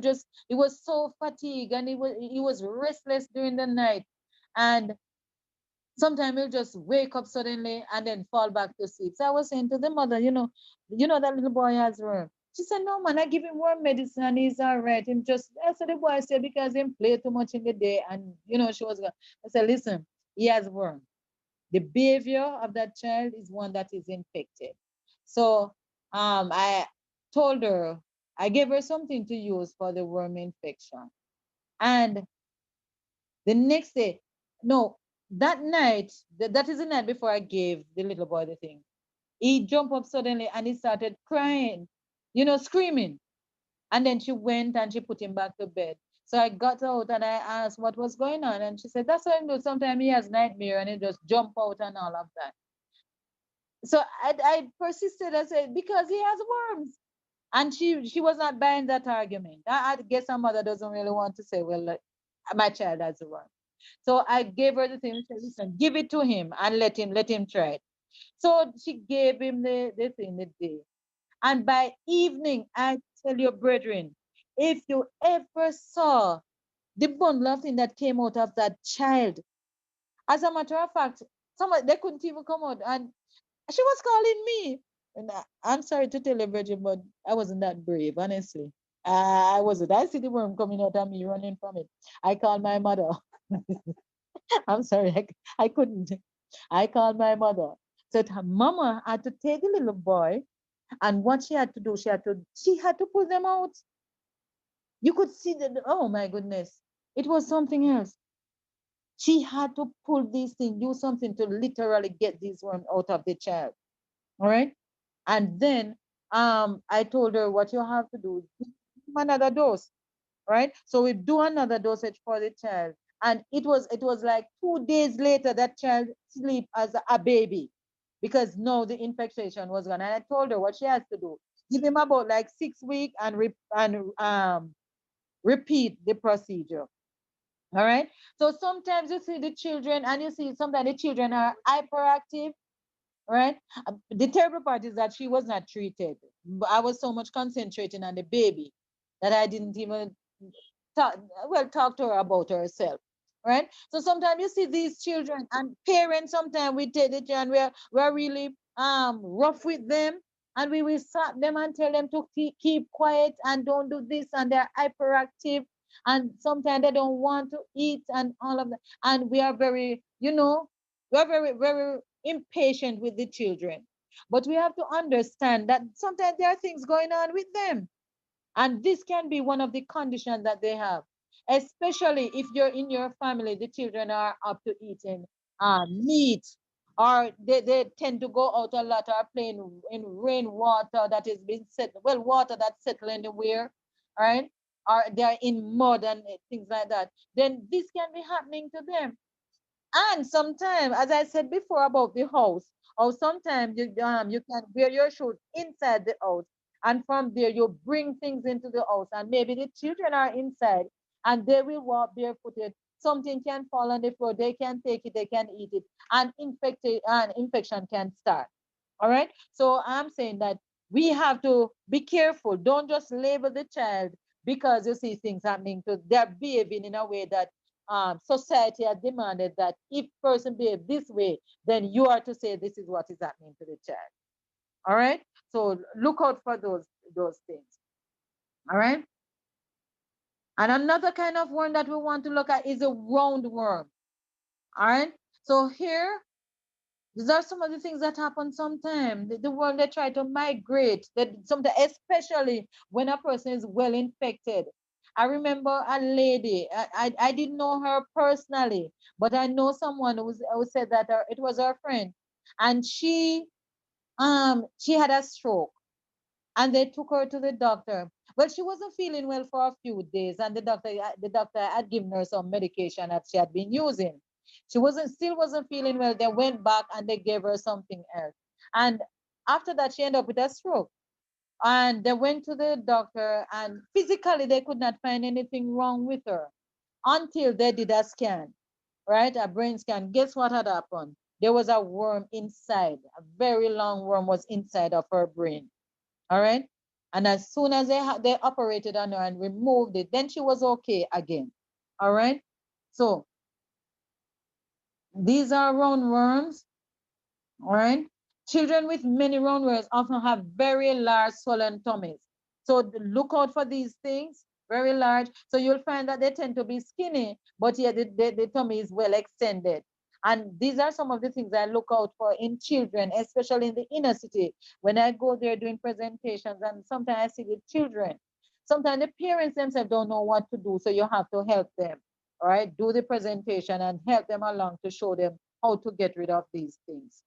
Speaker 1: just he was so fatigued and he was restless during the night. And sometimes he'll just wake up suddenly and then fall back to sleep. So I was saying to the mother, that little boy has worm. She said, no, man, I give him worm medicine and he's all right. Him just, I said, the boy said, because he played too much in the day. And, she was going, I said, listen, he has worm. The behavior of that child is one that is infected. So I told her, I gave her something to use for the worm infection. And the next day, no, that night, that is the night before I gave the little boy the thing. He jumped up suddenly and he started crying, screaming. And then she went and she put him back to bed. So I got out and I asked what was going on. And she said, that's what I do. Sometimes he has nightmare and he just jump out and all of that. So I persisted. I said, because he has worms. And she was not buying that argument. I guess her mother doesn't really want to say, well, my child has a worm. So I gave her the thing and said, listen, give it to him and let him try it. So she gave him the thing the day. And by evening, I tell your brethren, if you ever saw the bundle of thing that came out of that child, as a matter of fact, they couldn't even come out. And she was calling me. And I'm sorry to tell you, Bridget, but I wasn't that brave, honestly. I wasn't. I see the worm coming out of me, running from it. I called my mother. I'm sorry, I couldn't. I called my mother. Said her mama had to take the little boy, and what she had to do, she had to pull them out. You could see that. Oh my goodness, it was something else. She had to pull these things, do something to literally get these worms out of the child. All right. And then I told her what you have to do, give him another dose, right? So we do another dosage for the child. And it was like 2 days later that child sleep as a baby because now the infection was gone. And I told her what she has to do. Give him about like 6 weeks and repeat the procedure. All right. So sometimes you see the children and you see sometimes the children are hyperactive, right? The terrible part is that she was not treated. I was so much concentrating on the baby that I didn't even talk to her about herself, right? So sometimes you see these children and parents. Sometimes we take the children, we're really rough with them, and we will slap them and tell them to keep quiet and don't do this, and they're hyperactive, and sometimes they don't want to eat and all of that, and we are very, we're very, very impatient with the children. But we have to understand that sometimes there are things going on with them. And this can be one of the conditions that they have, especially if you're in your family, the children are up to eating meat, or they tend to go out a lot or playing in rainwater that is being set, well, water that's settling anywhere, right? Or they're in mud and things like that. Then this can be happening to them. And sometimes, as I said before about the house, or sometimes you can wear your shoes inside the house, and from there you bring things into the house, and maybe the children are inside, and they will walk barefooted. Something can fall on the floor, they can take it, they can eat it, and infection can start. All right. So I'm saying that we have to be careful. Don't just label the child because you see things happening to they're behaving in a way that society has demanded that if person behave this way, then you are to say this is what is happening to the child. All right. So look out for those things. All right. And another kind of worm that we want to look at is a roundworm. All right. So here, these are some of the things that happen sometimes. The one they try to migrate, that sometimes, especially when a person is well infected. I remember a lady, I didn't know her personally, but I know someone who said that it was her friend. And she had a stroke and they took her to the doctor. Well, she wasn't feeling well for a few days, and the doctor had given her some medication that she had been using. She still wasn't feeling well. They went back and they gave her something else. And after that, she ended up with a stroke. And they went to the doctor, and physically they could not find anything wrong with her until they did a scan, right? A brain scan. Guess what had happened? There was a worm inside. A very long worm was inside of her brain. All right. And as soon as they operated on her and removed it, then she was okay again. All right. So these are roundworms. All right. Children with many roundworms often have very large swollen tummies. So look out for these things, very large. So you'll find that they tend to be skinny, but yet the tummy is well extended. And these are some of the things I look out for in children, especially in the inner city. When I go there doing presentations, and sometimes I see the children. Sometimes the parents themselves don't know what to do, so you have to help them. All right, do the presentation and help them along to show them how to get rid of these things.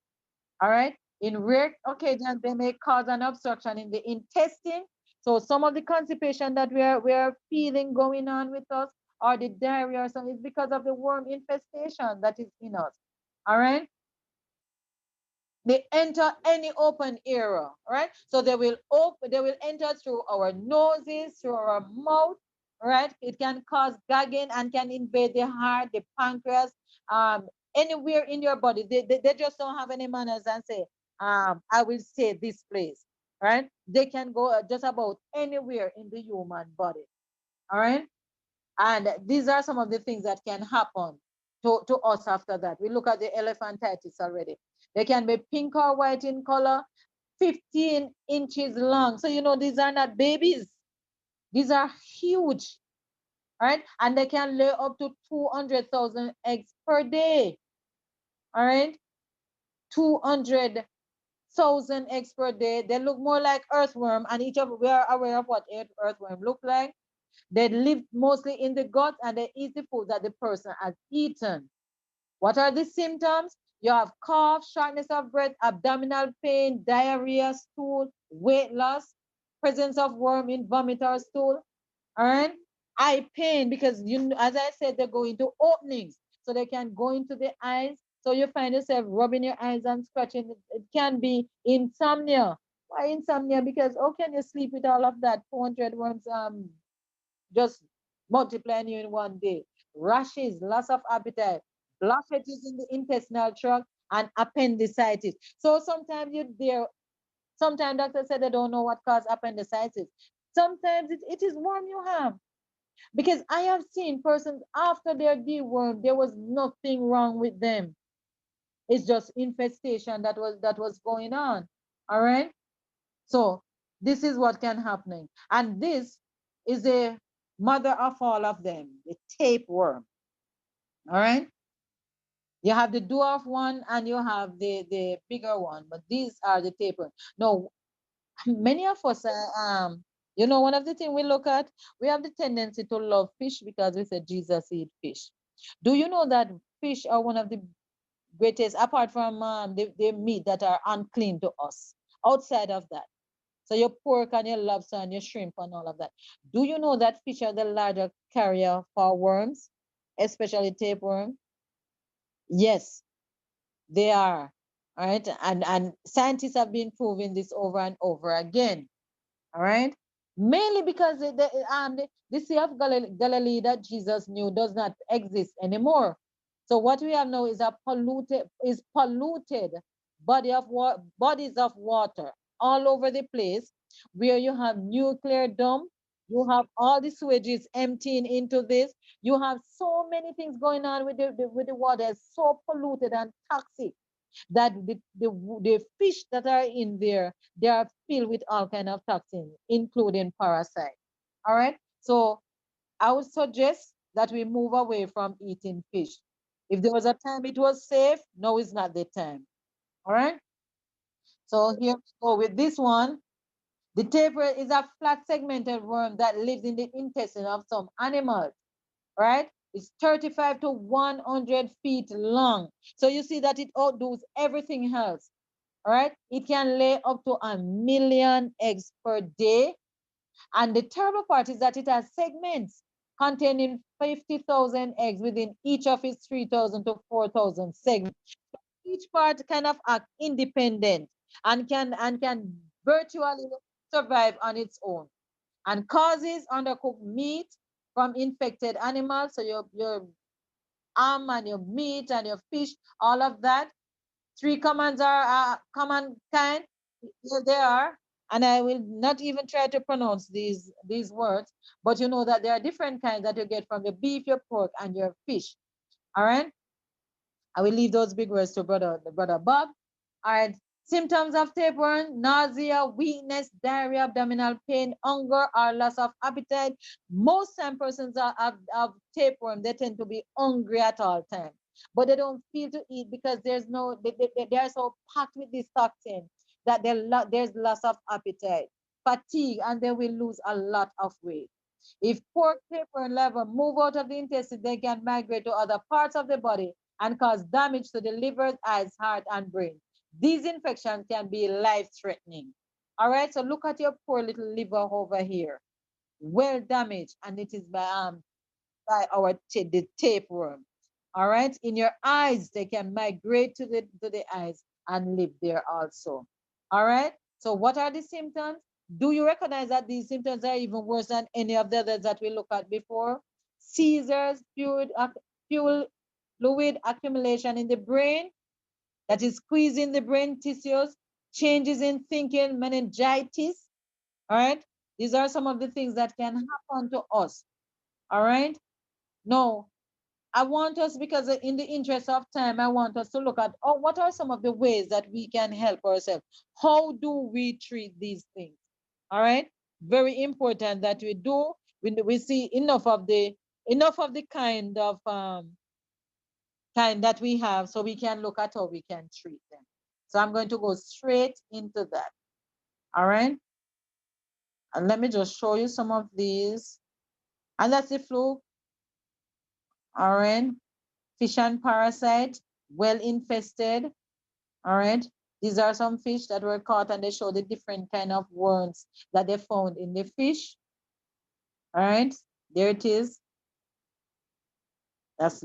Speaker 1: All right. In rare occasions, they may cause an obstruction in the intestine. So some of the constipation that we are feeling going on with us, or the diarrhea or something, is because of the worm infestation that is in us. All right. They enter any open area, right? So they will enter through our noses, through our mouth, right? It can cause gagging and can invade the heart, the pancreas, anywhere in your body. They just don't have any manners and say, I will say this place, right? They can go just about anywhere in the human body, all right? And these are some of the things that can happen to us after that. We look at the elephantitis already. They can be pink or white in color, 15 inches long. So, these are not babies. These are huge, right? And they can lay up to 200,000 eggs per day, all right? 200,000 eggs per day. They look more like earthworm, and we are aware of what earthworm look like. They live mostly in the gut and they eat the food that the person has eaten. What are the symptoms? You have cough, shortness of breath, abdominal pain, diarrhea, stool, weight loss, presence of worm in vomit or stool, all right? Eye pain, because as I said, they go into openings. So they can go into the eyes. So you find yourself rubbing your eyes and scratching. It can be insomnia. Why insomnia? Because how can you sleep with all of that 400 worms just multiplying you in one day? Rashes, loss of appetite, blockages in the intestinal tract, and appendicitis. So sometimes sometimes doctors say they don't know what causes appendicitis. Sometimes it is worm you have. Because I have seen persons after their dewormed, there was nothing wrong with them. It's just infestation that was going on. All right. So this is what can happen. And this is a mother of all of them, the tapeworm. All right. You have the dwarf one and you have the bigger one, but these are the tapeworm. No, many of us one of the things we look at, we have the tendency to love fish because we said Jesus eat fish. Do you know that fish are one of the greatest, apart from the meat that are unclean to us, outside of that? So your pork and your lobster and your shrimp and all of that. Do you know that fish are the larger carrier for worms, especially tapeworm? Yes, they are. All right. And scientists have been proving this over and over again. All right. Mainly because the Sea of Galilee that Jesus knew does not exist anymore. So what we have now is polluted bodies of water all over the place, where you have nuclear dump, you have all the sewages emptying into this, you have so many things going on with the water. It's so polluted and toxic that the fish that are in there, they are filled with all kind of toxins, including parasites. All right. So I would suggest that we move away from eating fish. If there was a time it was safe, now is not the time. All right. So here we go with this one. The tapeworm is a flat segmented worm that lives in the intestine of some animals, right? It's 35 to 100 feet long. So you see that it outdoes everything else, all right? It can lay up to 1,000,000 eggs per day. And the terrible part is that it has segments containing 50,000 eggs within each of its 3,000 to 4,000 segments. Each part kind of act independent and can virtually survive on its own, and causes undercooked meat from infected animals. So your and your meat and your fish, all of that. Three commands are common kind. Here they are, and I will not even try to pronounce these words, but you know that there are different kinds that you get from your beef, your pork, and your fish. All right. I will leave those big words to brother Bob. All right. Symptoms of tapeworm: nausea, weakness, diarrhea, abdominal pain, hunger, or loss of appetite. Most time persons have tapeworm, they tend to be hungry at all times, but they don't feel to eat because there's no, they are so packed with this toxin that there's loss of appetite, fatigue, and they will lose a lot of weight. If poor tapeworm level move out of the intestine, they can migrate to other parts of the body and cause damage to the liver, eyes, heart, and brain. These infections can be life-threatening. All right, so look at your poor little liver over here, well damaged, and it is by the tapeworm. All right, in your eyes, they can migrate to the eyes and live there also. All right, so what are the symptoms? Do you recognize that these symptoms are even worse than any of the others that we looked at before? Seizures, fluid accumulation in the brain, that is squeezing the brain tissues, changes in thinking, meningitis. All right, these are some of the things that can happen to us. All right, no, I want us, because in the interest of time, I want us to look at, oh, what are some of the ways that we can help ourselves? How do we treat these things? All right, very important that we do. We see enough of the kind of kind that we have, so we can look at how we can treat them. So I'm going to go straight into that. All right, and let me just show you some of these. And that's the flu. All right, fish and parasite, well infested. All right, these are some fish that were caught, and they show the different kind of worms that they found in the fish. All right, there it is. That's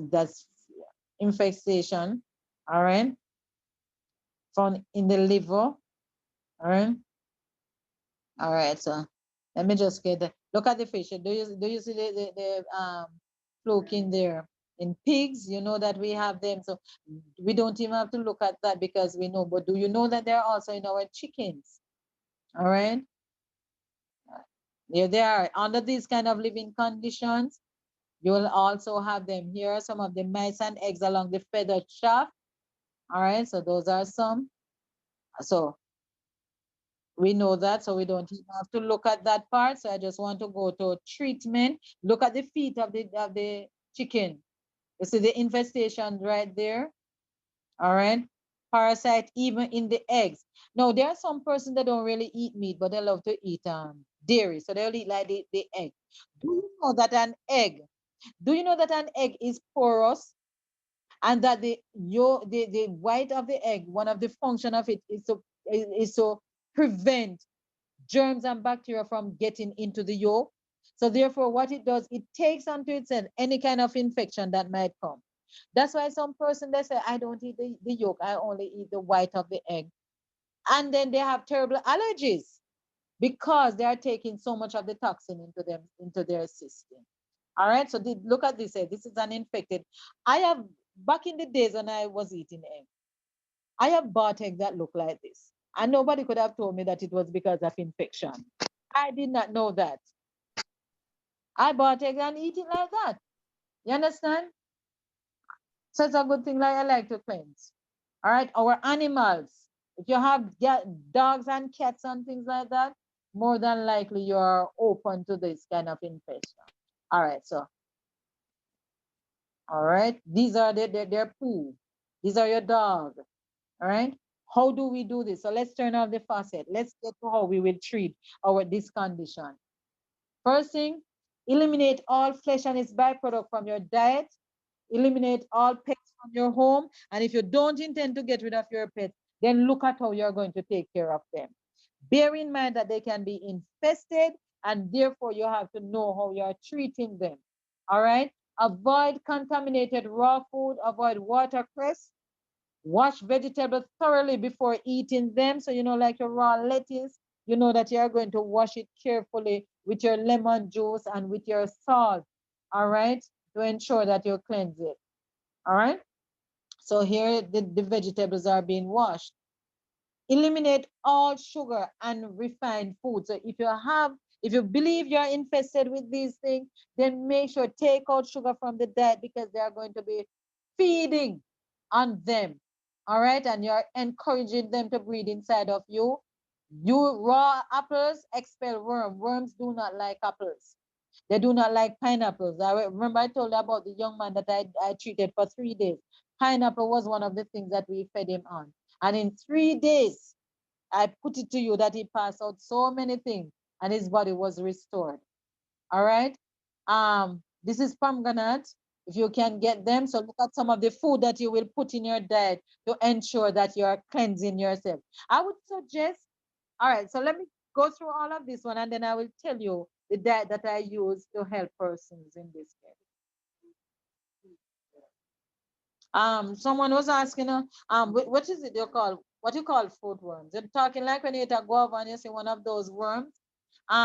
Speaker 1: infestation. All right, found in the liver. All right. All right, so let me just get the look at the fish. Do you see the fluke in there? In pigs, you know that we have them, so we don't even have to look at that because we know. But do you know that they're also in our chickens? All right, there they are under these kind of living conditions. You will also have them here. Some of the mice and eggs along the feathered shaft. All right, so those are some. So we know that, so we don't even have to look at that part. So I just want to go to treatment. Look at the feet of the chicken. You see the infestation right there. All right. Parasite even in the eggs. Now there are some persons that don't really eat meat, but they love to eat dairy. So they'll eat like the egg. Do you know that an egg is porous, and that the white of the egg, one of the function of it is to prevent germs and bacteria from getting into the yolk. So therefore, what it does, it takes onto itself any kind of infection that might come. That's why some person, they say, I don't eat the yolk, I only eat the white of the egg. And then they have terrible allergies because they are taking so much of the toxin into their system. All right, so look at this egg. This is an infected. I have, back in the days when I was eating egg, I have bought egg that look like this. And nobody could have told me that it was because of infection. I did not know that. I bought egg and eat it like that. You understand? So it's a good thing, like I like to cleanse. All right, our animals. If you have dogs and cats and things like that, more than likely you're open to this kind of infection. All right, so All right. These are their poo. These are your dog. All right. How do we do this? So let's turn off the faucet. Let's get to how we will treat this condition. First thing, eliminate all flesh and its byproduct from your diet. Eliminate all pets from your home. And if you don't intend to get rid of your pets, then look at how you're going to take care of them. Bear in mind that they can be infested, and therefore you have to know how you're treating them. All right. Avoid contaminated raw food. Avoid watercress. Wash vegetables thoroughly before eating them. So, like your raw lettuce, you know that you're going to wash it carefully with your lemon juice and with your salt. All right. To ensure that you cleanse it. All right. So here the vegetables are being washed. Eliminate all sugar and refined food. So if you believe you're infested with these things, then make sure take out sugar from the diet, because they are going to be feeding on them. All right. And you're encouraging them to breed inside of you. Raw apples expel worms. Worms do not like apples. They do not like pineapples. I remember I told you about the young man that I treated for 3 days. Pineapple was one of the things that we fed him on. And in 3 days, I put it to you that he passed out so many things and his body was restored. All right. This is pomegranate. If you can get them, so look at some of the food that you will put in your diet to ensure that you are cleansing yourself. I would suggest, all right, so let me go through all of this one and then I will tell you the diet that I use to help persons in this case. Someone was asking, what is it you call, what you call fruit worms? They're talking like when you eat a guava and you see one of those worms.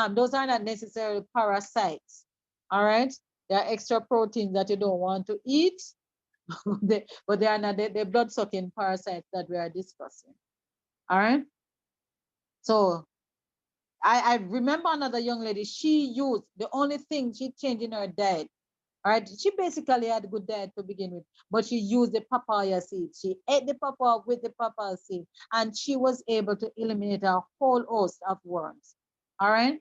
Speaker 1: Those are not necessarily parasites. All right, they are extra proteins that you don't want to eat, but they are not the blood-sucking parasites that we are discussing. All right. So I remember another young lady. She used the only thing she changed in her diet. All right, she basically had a good diet to begin with, but she used the papaya seed. She ate the papaya with the papaya seed, and she was able to eliminate a whole host of worms. All right,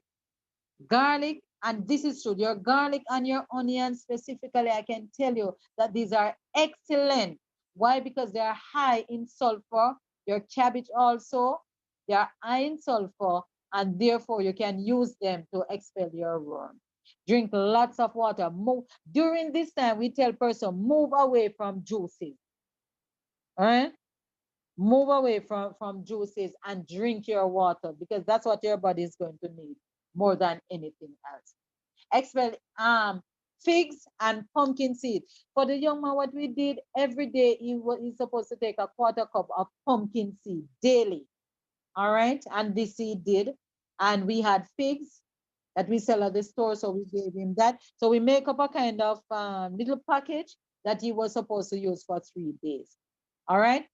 Speaker 1: garlic, and this is true. Your garlic and your onion specifically, I can tell you that these are excellent. Why? Because they are high in sulfur. Your cabbage also, they are high in sulfur, and therefore you can use them to expel your worm. Drink lots of water. During this time, we tell person move away from juices. All right? Move away from juices and drink your water, because that's what your body is going to need more than anything else. Expel figs and pumpkin seed. For the young man, what we did every day, he's supposed to take a quarter cup of pumpkin seed daily. All right? And this he did. And we had figs that we sell at the store, so we gave him that. So we make up a kind of little package that he was supposed to use for 3 days. All right.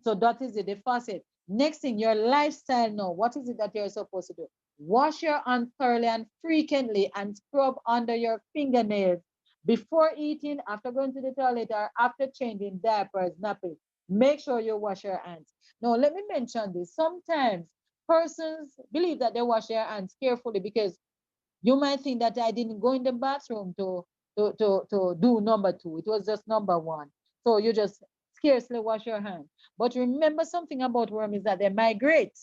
Speaker 1: So that is it, the faucet. Next thing, your lifestyle now. What is it that you're supposed to do? Wash your hands thoroughly and frequently and scrub under your fingernails before eating, after going to the toilet, or after changing diapers, nappies. Make sure you wash your hands. Now, let me mention this. Sometimes persons believe that they wash their hands carefully, because you might think that I didn't go in the bathroom to do number 2. It was just number 1. So you just scarcely wash your hands. But remember something about worms is that they migrate.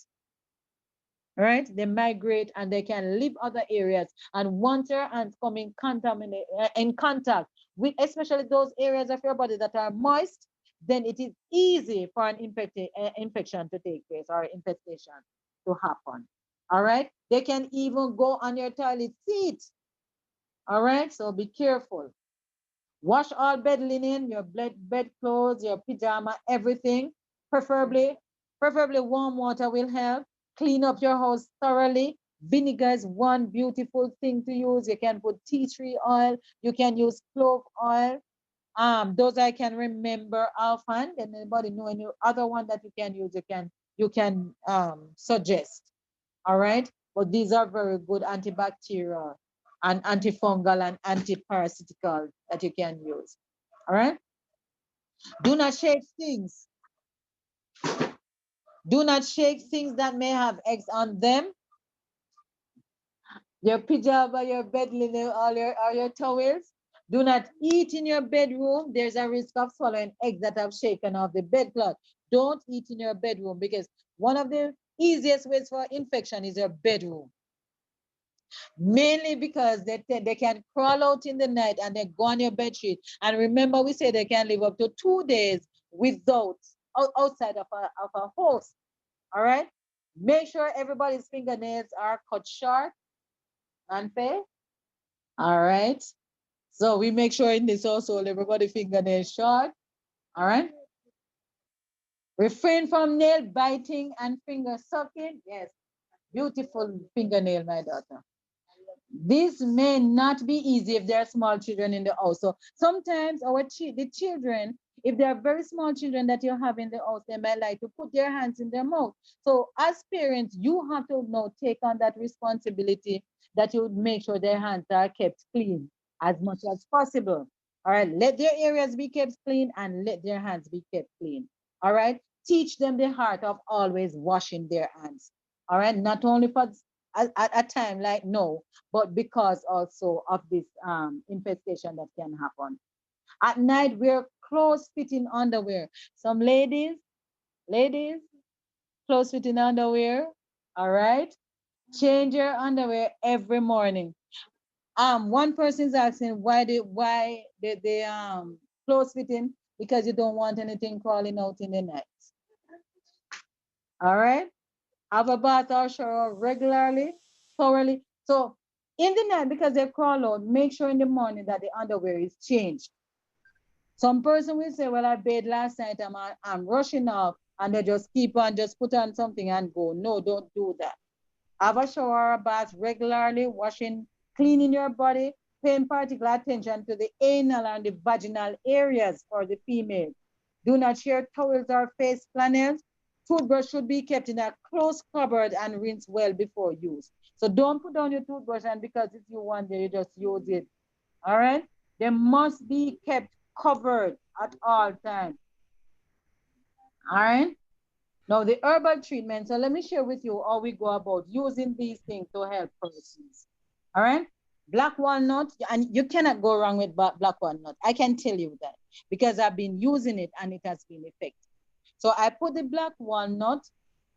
Speaker 1: Right? They migrate and they can live other areas. And once your hands come in contact with especially those areas of your body that are moist, then it is easy for an infection to take place, or infestation to happen. All right. They can even go on your toilet seat. All right. So be careful. Wash all bed linen, your bed clothes, your pajama, everything. Preferably warm water will help. Clean up your house thoroughly. Vinegar is one beautiful thing to use. You can put tea tree oil. You can use clove oil. Those I can remember offhand. And anybody know any other one that you can use? You can suggest. All right. But these are very good antibacterial and antifungal and antiparasitical that you can use. All right. Do not shake things. Do not shake things that may have eggs on them. Your pajama, your bed linen, all your towels. Do not eat in your bedroom. There's a risk of swallowing eggs that have shaken off the bedcloth. Don't eat in your bedroom because one of the easiest ways for infection is your bedroom. Mainly because they can crawl out in the night and they go on your bed sheet. And remember, we say they can live up to 2 days without outside of a house. All right. Make sure everybody's fingernails are cut short and fair. All right. So we make sure in this household everybody fingernails short. All right. Refrain from nail biting and finger sucking. Yes. Beautiful fingernail, my daughter. This may not be easy if there are small children in the house. So sometimes the children, if they are very small children that you have in the house, they might like to put their hands in their mouth. So as parents, you have to now take on that responsibility that you would make sure their hands are kept clean as much as possible. All right, let their areas be kept clean and let their hands be kept clean. All right, teach them the heart of always washing their hands. All right, not only for at a time like no, but because also of this infestation that can happen. At night, wear close-fitting underwear. Some ladies, close-fitting underwear. All right, change your underwear every morning. One person's asking why the close-fitting because you don't want anything crawling out in the night. All right, have a bath or shower regularly, thoroughly. So in the night, because they crawl out, make sure in the morning that the underwear is changed. Some person will say, well, I bathed last night, I'm rushing off, and they just keep on, just put on something and go. No, don't do that. Have a shower or bath regularly, washing, cleaning your body, paying particular attention to the anal and the vaginal areas for the female. Do not share towels or face flannels. Toothbrush should be kept in a close cupboard and rinse well before use. So don't put down your toothbrush and because it's you one day, you just use it. All right? They must be kept covered at all times. All right? Now the herbal treatment, so let me share with you how we go about using these things to help persons. All right? Black walnut, and you cannot go wrong with black walnut. I can tell you that because I've been using it and it has been effective. So I put the black walnut,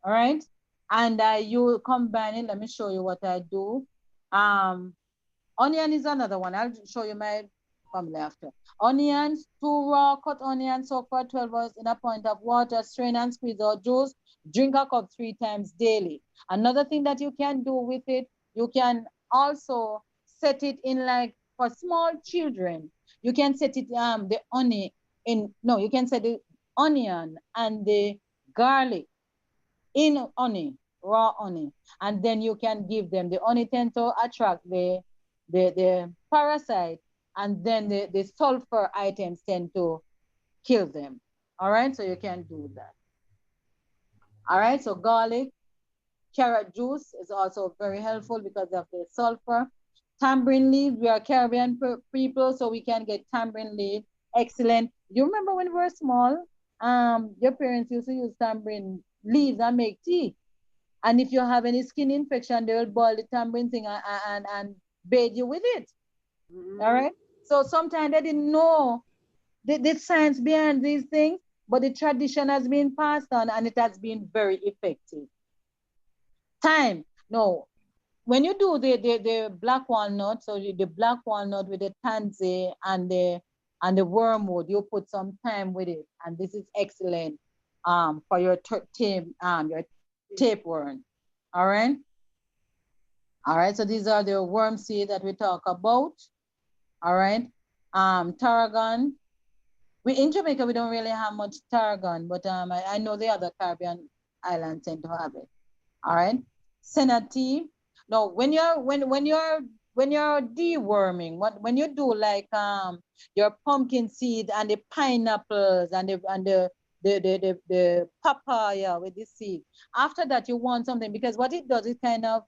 Speaker 1: all right? And you combine it. Let me show you what I do. Onion is another one. I'll show you my family after. Onions, 2 raw cut onions, soak for 12 hours in a pint of water, strain and squeeze out juice. Drink a cup 3 times daily. Another thing that you can do with it, you can also set it in like for small children. You can set it the onion in you can set the onion and the garlic in honey, raw honey, and then you can give them the honey tend to attract the parasite, and then the sulfur items tend to kill them. All right, so you can do that. All right, so garlic, carrot juice is also very helpful because of the sulfur. Tamarind leaves, we are Caribbean people, so we can get tamarind leaf. Excellent. You remember when we were small, your parents used to use tamarind leaves and make tea. And if you have any skin infection, they will boil the tamarind thing and bathe you with it. All right. So sometimes they didn't know the science behind these things, but the tradition has been passed on and it has been very effective. Thyme. No, when you do the black walnut, so the black walnut with the tansy and the wormwood, you put some thyme with it, and this is excellent for your tapeworm. All right. All right. So these are the worm seed that we talk about. All right. Tarragon. We in Jamaica we don't really have much tarragon, but I know the other Caribbean islands tend to have it. All right. Senna tea. No, when you're deworming, when you do like your pumpkin seed and the pineapples and the papaya with the seed, after that you want something because what it does is kind of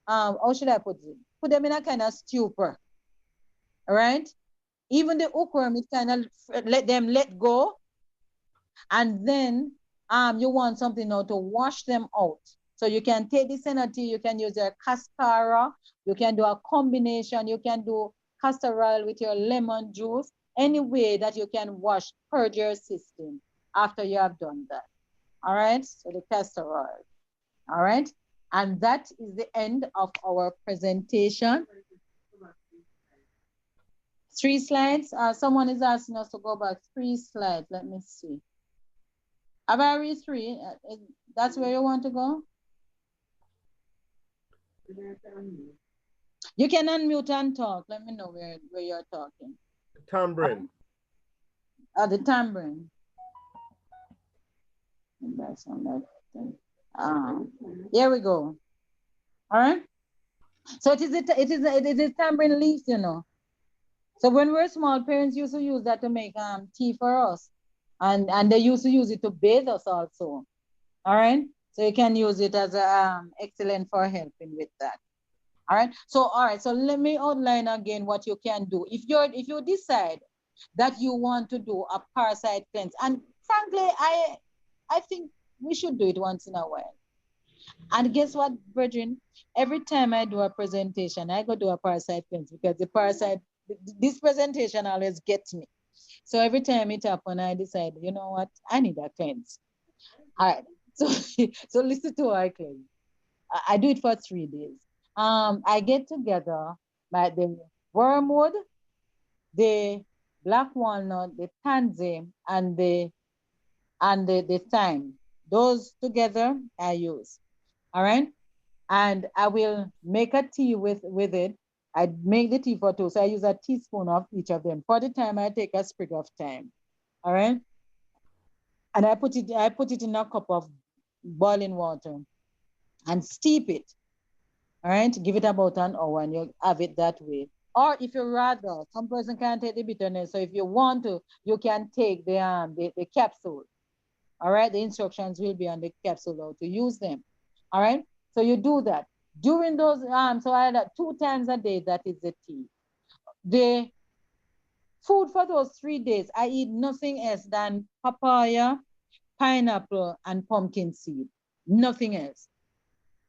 Speaker 1: how should I put it? Put them in a kind of stupor. All right. Even the hookworm, it kind of let them let go, and then you want something now to wash them out. So you can take the senna tea, you can use your cascara, you can do a combination, you can do castor oil with your lemon juice, any way that you can purge your system after you have done that. All right, so the castor oil. All right, and that is the end of our presentation. 3 slides. Someone is asking us to go back 3 slides. Let me see. Have I read 3? That's where you want to go? You can unmute and talk. Let me know where you're talking.
Speaker 6: Tambourine.
Speaker 1: The tambourine. Here we go. All right. So it is tambourine leaves, you know. So when we're small, parents used to use that to make tea for us. And they used to use it to bathe us also. All right. So you can use it as excellent for helping with that. All right. So let me outline again what you can do. If you decide that you want to do a parasite cleanse, and frankly, I think we should do it once in a while. And guess what, brethren? Every time I do a presentation, I go do a parasite cleanse because this presentation always gets me. So every time it happens, I decide, you know what? I need a cleanse. All right. So listen to our cleanse. I do it for 3 days. I get together by the wormwood, the black walnut, the tansy, and the thyme. Those together I use. All right. And I will make a tea with it. I make the tea for 2. So I use a teaspoon of each of them. For the thyme, I take a sprig of thyme. All right. And I put it in a cup of boiling water and steep it. All right. Give it about an hour and you have it that way. Or if you rather, some person can't take the bitterness. So if you want to, you can take the capsule. All right. The instructions will be on the capsule how to use them. All right. So you do that. During those, so I had 2 times a day, that is the tea. The food for those 3 days, I eat nothing else than papaya, pineapple, and pumpkin seed. Nothing else.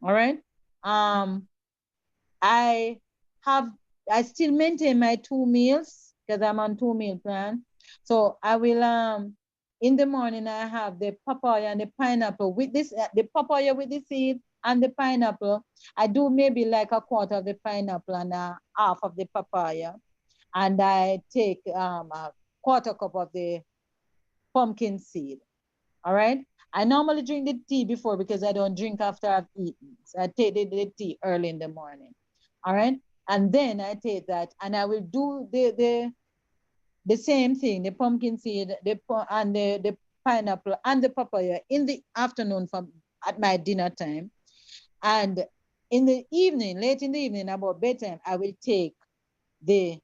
Speaker 1: All right. I still maintain my 2 meals because I'm on 2 meal plan. So I will in the morning I have the papaya and the pineapple with this the papaya with the seed and the pineapple. I do maybe like a quarter of the pineapple and half of the papaya, and I take a quarter cup of the pumpkin seed. All right. I normally drink the tea before because I don't drink after I've eaten. So I take the tea early in the morning. All right. And then I take that and I will do the same thing, the pumpkin seed, and the pineapple and the papaya in the afternoon at my dinner time. And in the evening, late in the evening, about bedtime, I will take the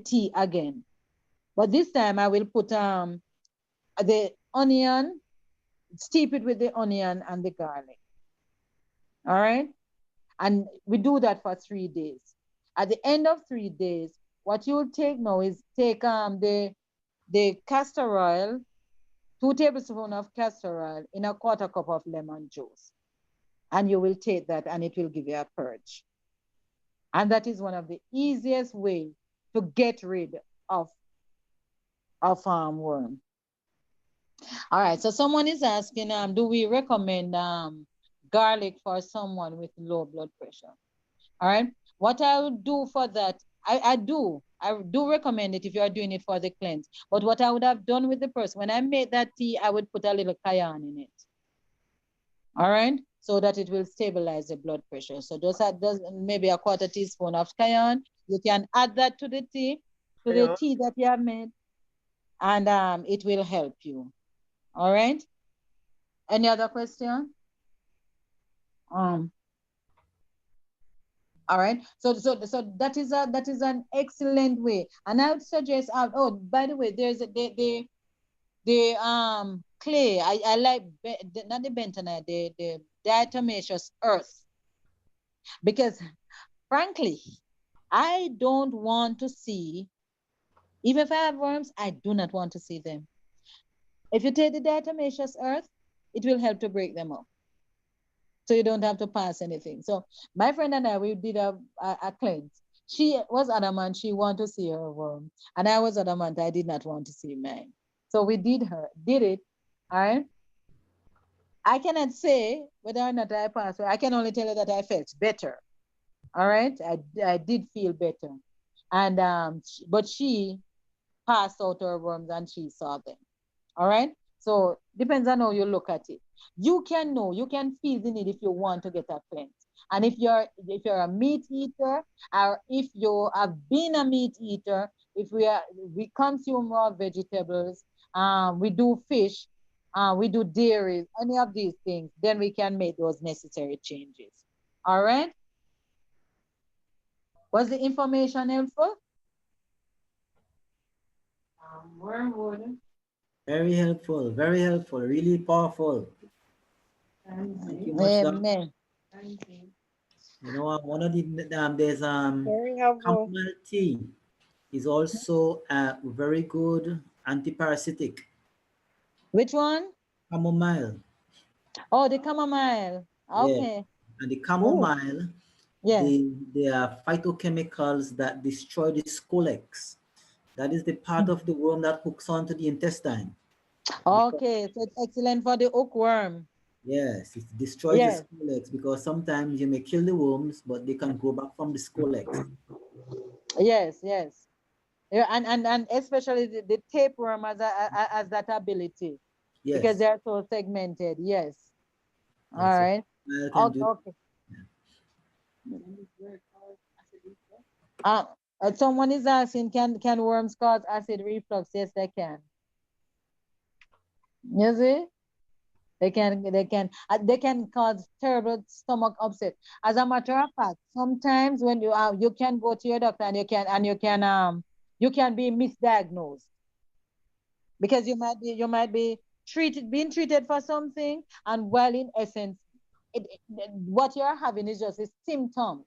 Speaker 1: tea again. But this time I will put the onion, steep it with the onion and the garlic. All right. And we do that for 3 days. At the end of 3 days, what you'll take now is take the castor oil, 2 tablespoons of castor oil in a quarter cup of lemon juice. And you will take that and it will give you a purge. And that is one of the easiest ways to get rid of worm. All right, so someone is asking, do we recommend garlic for someone with low blood pressure? All right, what I would do for that, I do recommend it if you are doing it for the cleanse. But what I would have done with the person, when I made that tea, I would put a little cayenne in it. All right, so that it will stabilize the blood pressure. So just add maybe a quarter teaspoon of cayenne. You can add that to the tea, that you have made, and it will help you. All right. Any other question? All right. So that is an excellent way, and I would suggest. Oh, by the way, there's the clay. I like not the bentonite, the diatomaceous earth, because frankly, I don't want to see. Even if I have worms, I do not want to see them. If you take the diatomaceous earth, it will help to break them up. So you don't have to pass anything. So my friend and I, we did a cleanse. She was adamant she wanted to see her worm, and I was adamant I did not want to see mine. So we did it. All right. I cannot say whether or not I passed. I can only tell you that I felt better. All right. I did feel better, and but she passed out her worms and she saw them. All right. So depends on how you look at it. You can know, you can feel the need if you want to get a cleanse. And if you're a meat eater, or if you have been a meat eater, if we consume raw vegetables, we do fish, we do dairy, any of these things, then we can make those necessary changes. All right. Was the information helpful? Wormwood.
Speaker 2: Very helpful, really powerful. Thank you much, Doc.
Speaker 1: Amen.
Speaker 2: You know, one of the there's
Speaker 4: Very helpful.
Speaker 2: chamomile tea is also a very good antiparasitic.
Speaker 1: Which one?
Speaker 2: Chamomile,
Speaker 1: Oh, the chamomile.
Speaker 2: yeah,
Speaker 1: Okay.
Speaker 2: and the
Speaker 1: Ooh,
Speaker 2: chamomile,
Speaker 1: yeah.
Speaker 2: they are phytochemicals that destroy the scolex. That is the part of the worm that hooks onto the intestine.
Speaker 1: Okay, so it's excellent for the hookworm.
Speaker 2: Yes, it destroys the
Speaker 1: Yes,
Speaker 2: scolex because sometimes you may kill the worms, but they can grow back from the scolex.
Speaker 1: yes, yes. Yeah, and especially the tapeworm has that ability because
Speaker 2: Yes,
Speaker 1: they are so segmented. Yes. All
Speaker 2: yes, so
Speaker 1: right.
Speaker 2: chamomile can
Speaker 1: Okay.
Speaker 2: do.
Speaker 1: Okay. Uh, Someone is asking, can worms cause acid reflux? Yes, they can. You see? They can cause terrible stomach upset. As a matter of fact, sometimes when you can go to your doctor and you can be misdiagnosed because you might be being treated for something, and while in essence what you're having is just a symptom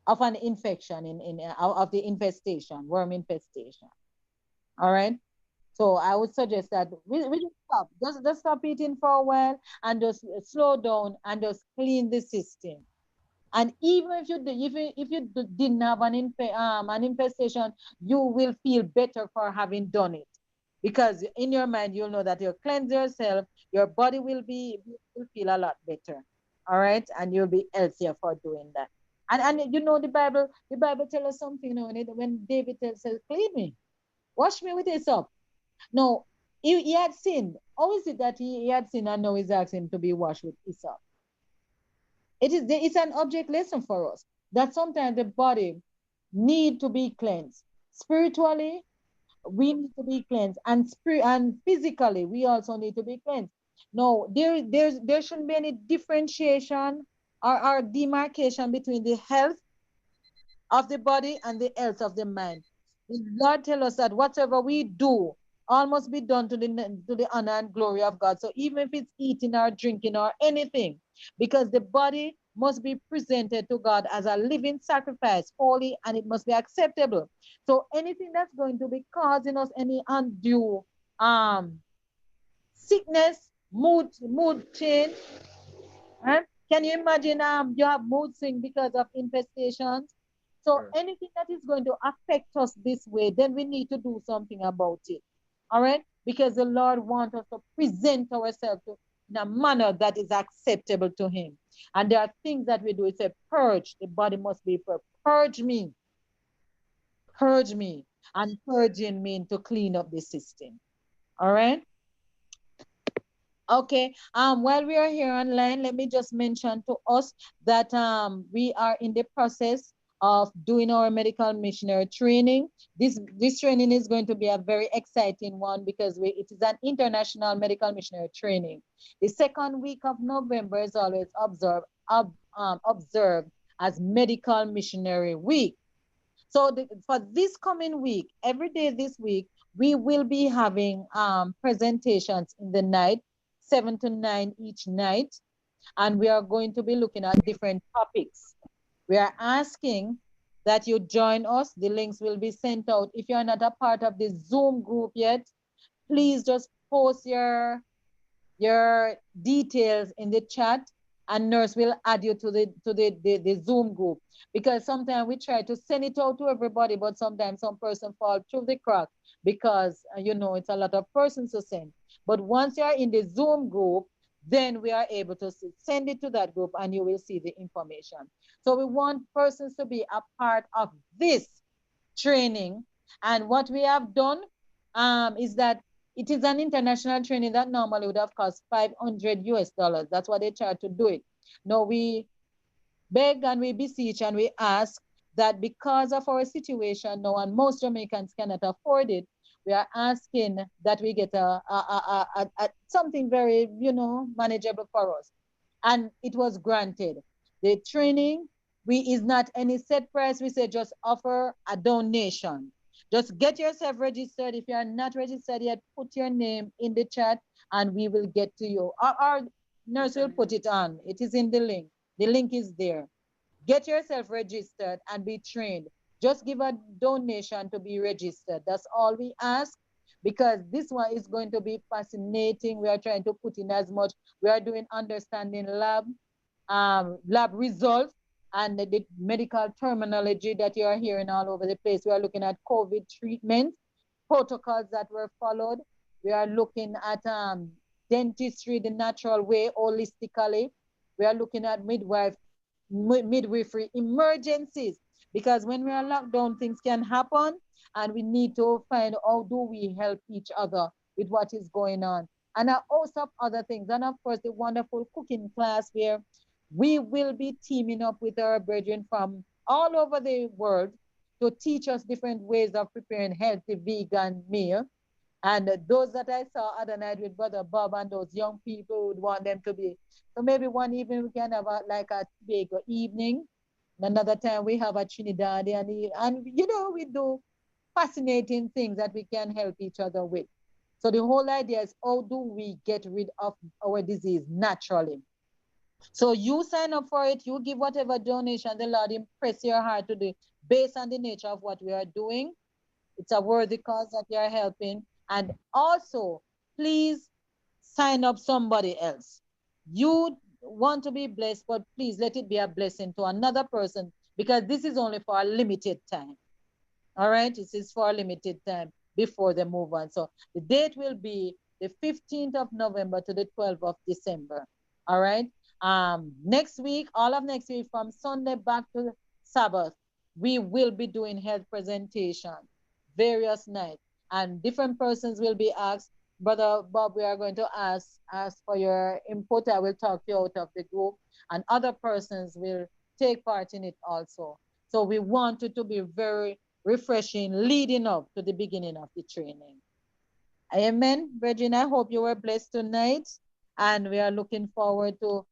Speaker 1: of an infection of the infestation, worm infestation. All right. So I would suggest that we just stop. Just stop eating for a while and just slow down and just clean the system. And even if you didn't have an infestation, you will feel better for having done it, because in your mind you'll know that you cleanse yourself, your body will feel a lot better. All right, and you'll be healthier for doing that. And the Bible tells us something. When David tells us, "Clean me, wash me with hyssop." No, he had sinned. How is it that he had sinned and now he's asking him to be washed with hyssop? It's an object lesson for us that sometimes the body need to be cleansed. Spiritually, we need to be cleansed, and physically, we also need to be cleansed. No, there shouldn't be any differentiation or demarcation between the health of the body and the health of the mind. The Lord tell us that whatever we do, all must be done to the honor and glory of God. So even if it's eating or drinking or anything, because the body must be presented to God as a living sacrifice, holy, and it must be acceptable. So anything that's going to be causing us any undue um sickness, mood change, huh? Can you imagine you have mood swing because of infestations? So anything that is going to affect us this way, then we need to do something about it. All right? Because the Lord wants us to present ourselves in a manner that is acceptable to Him. And there are things that we do. It's a purge. The body must be purge me. Purge me. And purging means to clean up the system. All right? Okay. While we are here online, let me just mention to us that we are in the process of doing our medical missionary training. This training is going to be a very exciting one because it is an international medical missionary training. The second week of November is always observed as Medical Missionary Week. So for this coming week, every day this week, we will be having presentations in the night, 7 to 9 each night, and we are going to be looking at different topics. We are asking that you join us. The links will be sent out. If you're not a part of the Zoom group yet, please just post your details in the chat, and nurse will add you to the Zoom group, because sometimes we try to send it out to everybody, but sometimes some person fall through the crack because it's a lot of persons to send. But once you are in the Zoom group, then we are able to send it to that group and you will see the information. So we want persons to be a part of this training. And what we have done is that it is an international training that normally would have cost $500. That's what they charge to do it. Now we beg and we beseech and we ask that because of our situation now, and most Jamaicans cannot afford it, we are asking that we get something very, manageable for us. And it was granted. The training, is not any set price. We say just offer a donation. Just get yourself registered. If you are not registered yet, put your name in the chat and we will get to you. Our nurse will put it on. It is in the link. The link is there. Get yourself registered and be trained. Just give a donation to be registered. That's all we ask, because this one is going to be fascinating. We are trying to put in as much. We are doing understanding lab results and the medical terminology that you are hearing all over the place. We are looking at COVID treatment, protocols that were followed. We are looking at dentistry the natural way, holistically. We are looking at midwifery emergencies, because when we are locked down, things can happen and we need to find how do we help each other with what is going on, and a host of other things. And of course, the wonderful cooking class where we will be teaming up with our brethren from all over the world to teach us different ways of preparing healthy vegan meal. And those that I saw other night with Brother Bob and those young people would want them to be. So maybe one evening we can have like a Tobago evening. Another time we have a Trinidad and we do fascinating things that we can help each other with. So the whole idea is, how do we get rid of our disease naturally? So you sign up for it, you give whatever donation the Lord impress your heart to do based on the nature of what we are doing. It's a worthy cause that you are helping. And also, please sign up somebody else. You want to be blessed, but please let it be a blessing to another person, because this is only for a limited time. All right, this is for a limited time before they move on. So the date will be the 15th of November to the 12th of December. All right. Next week, all of next week, from Sunday back to Sabbath, we will be doing health presentation various nights, and different persons will be asked. Brother Bob, we are going to ask for your input. I will talk you out of the group, and other persons will take part in it also. So we want it to be very refreshing leading up to the beginning of the training. Amen. Brethren, I hope you were blessed tonight, and we are looking forward to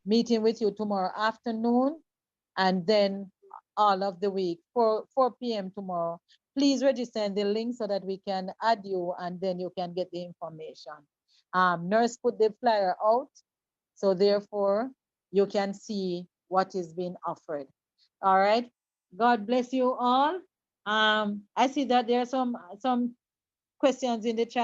Speaker 1: meeting with you tomorrow afternoon, and then all of the week, 4 p.m. tomorrow. Please register in the link so that we can add you and then you can get the information. Nurse put the flyer out, so therefore you can see what is being offered. All right. God bless you all. I see that there are some questions in the chat.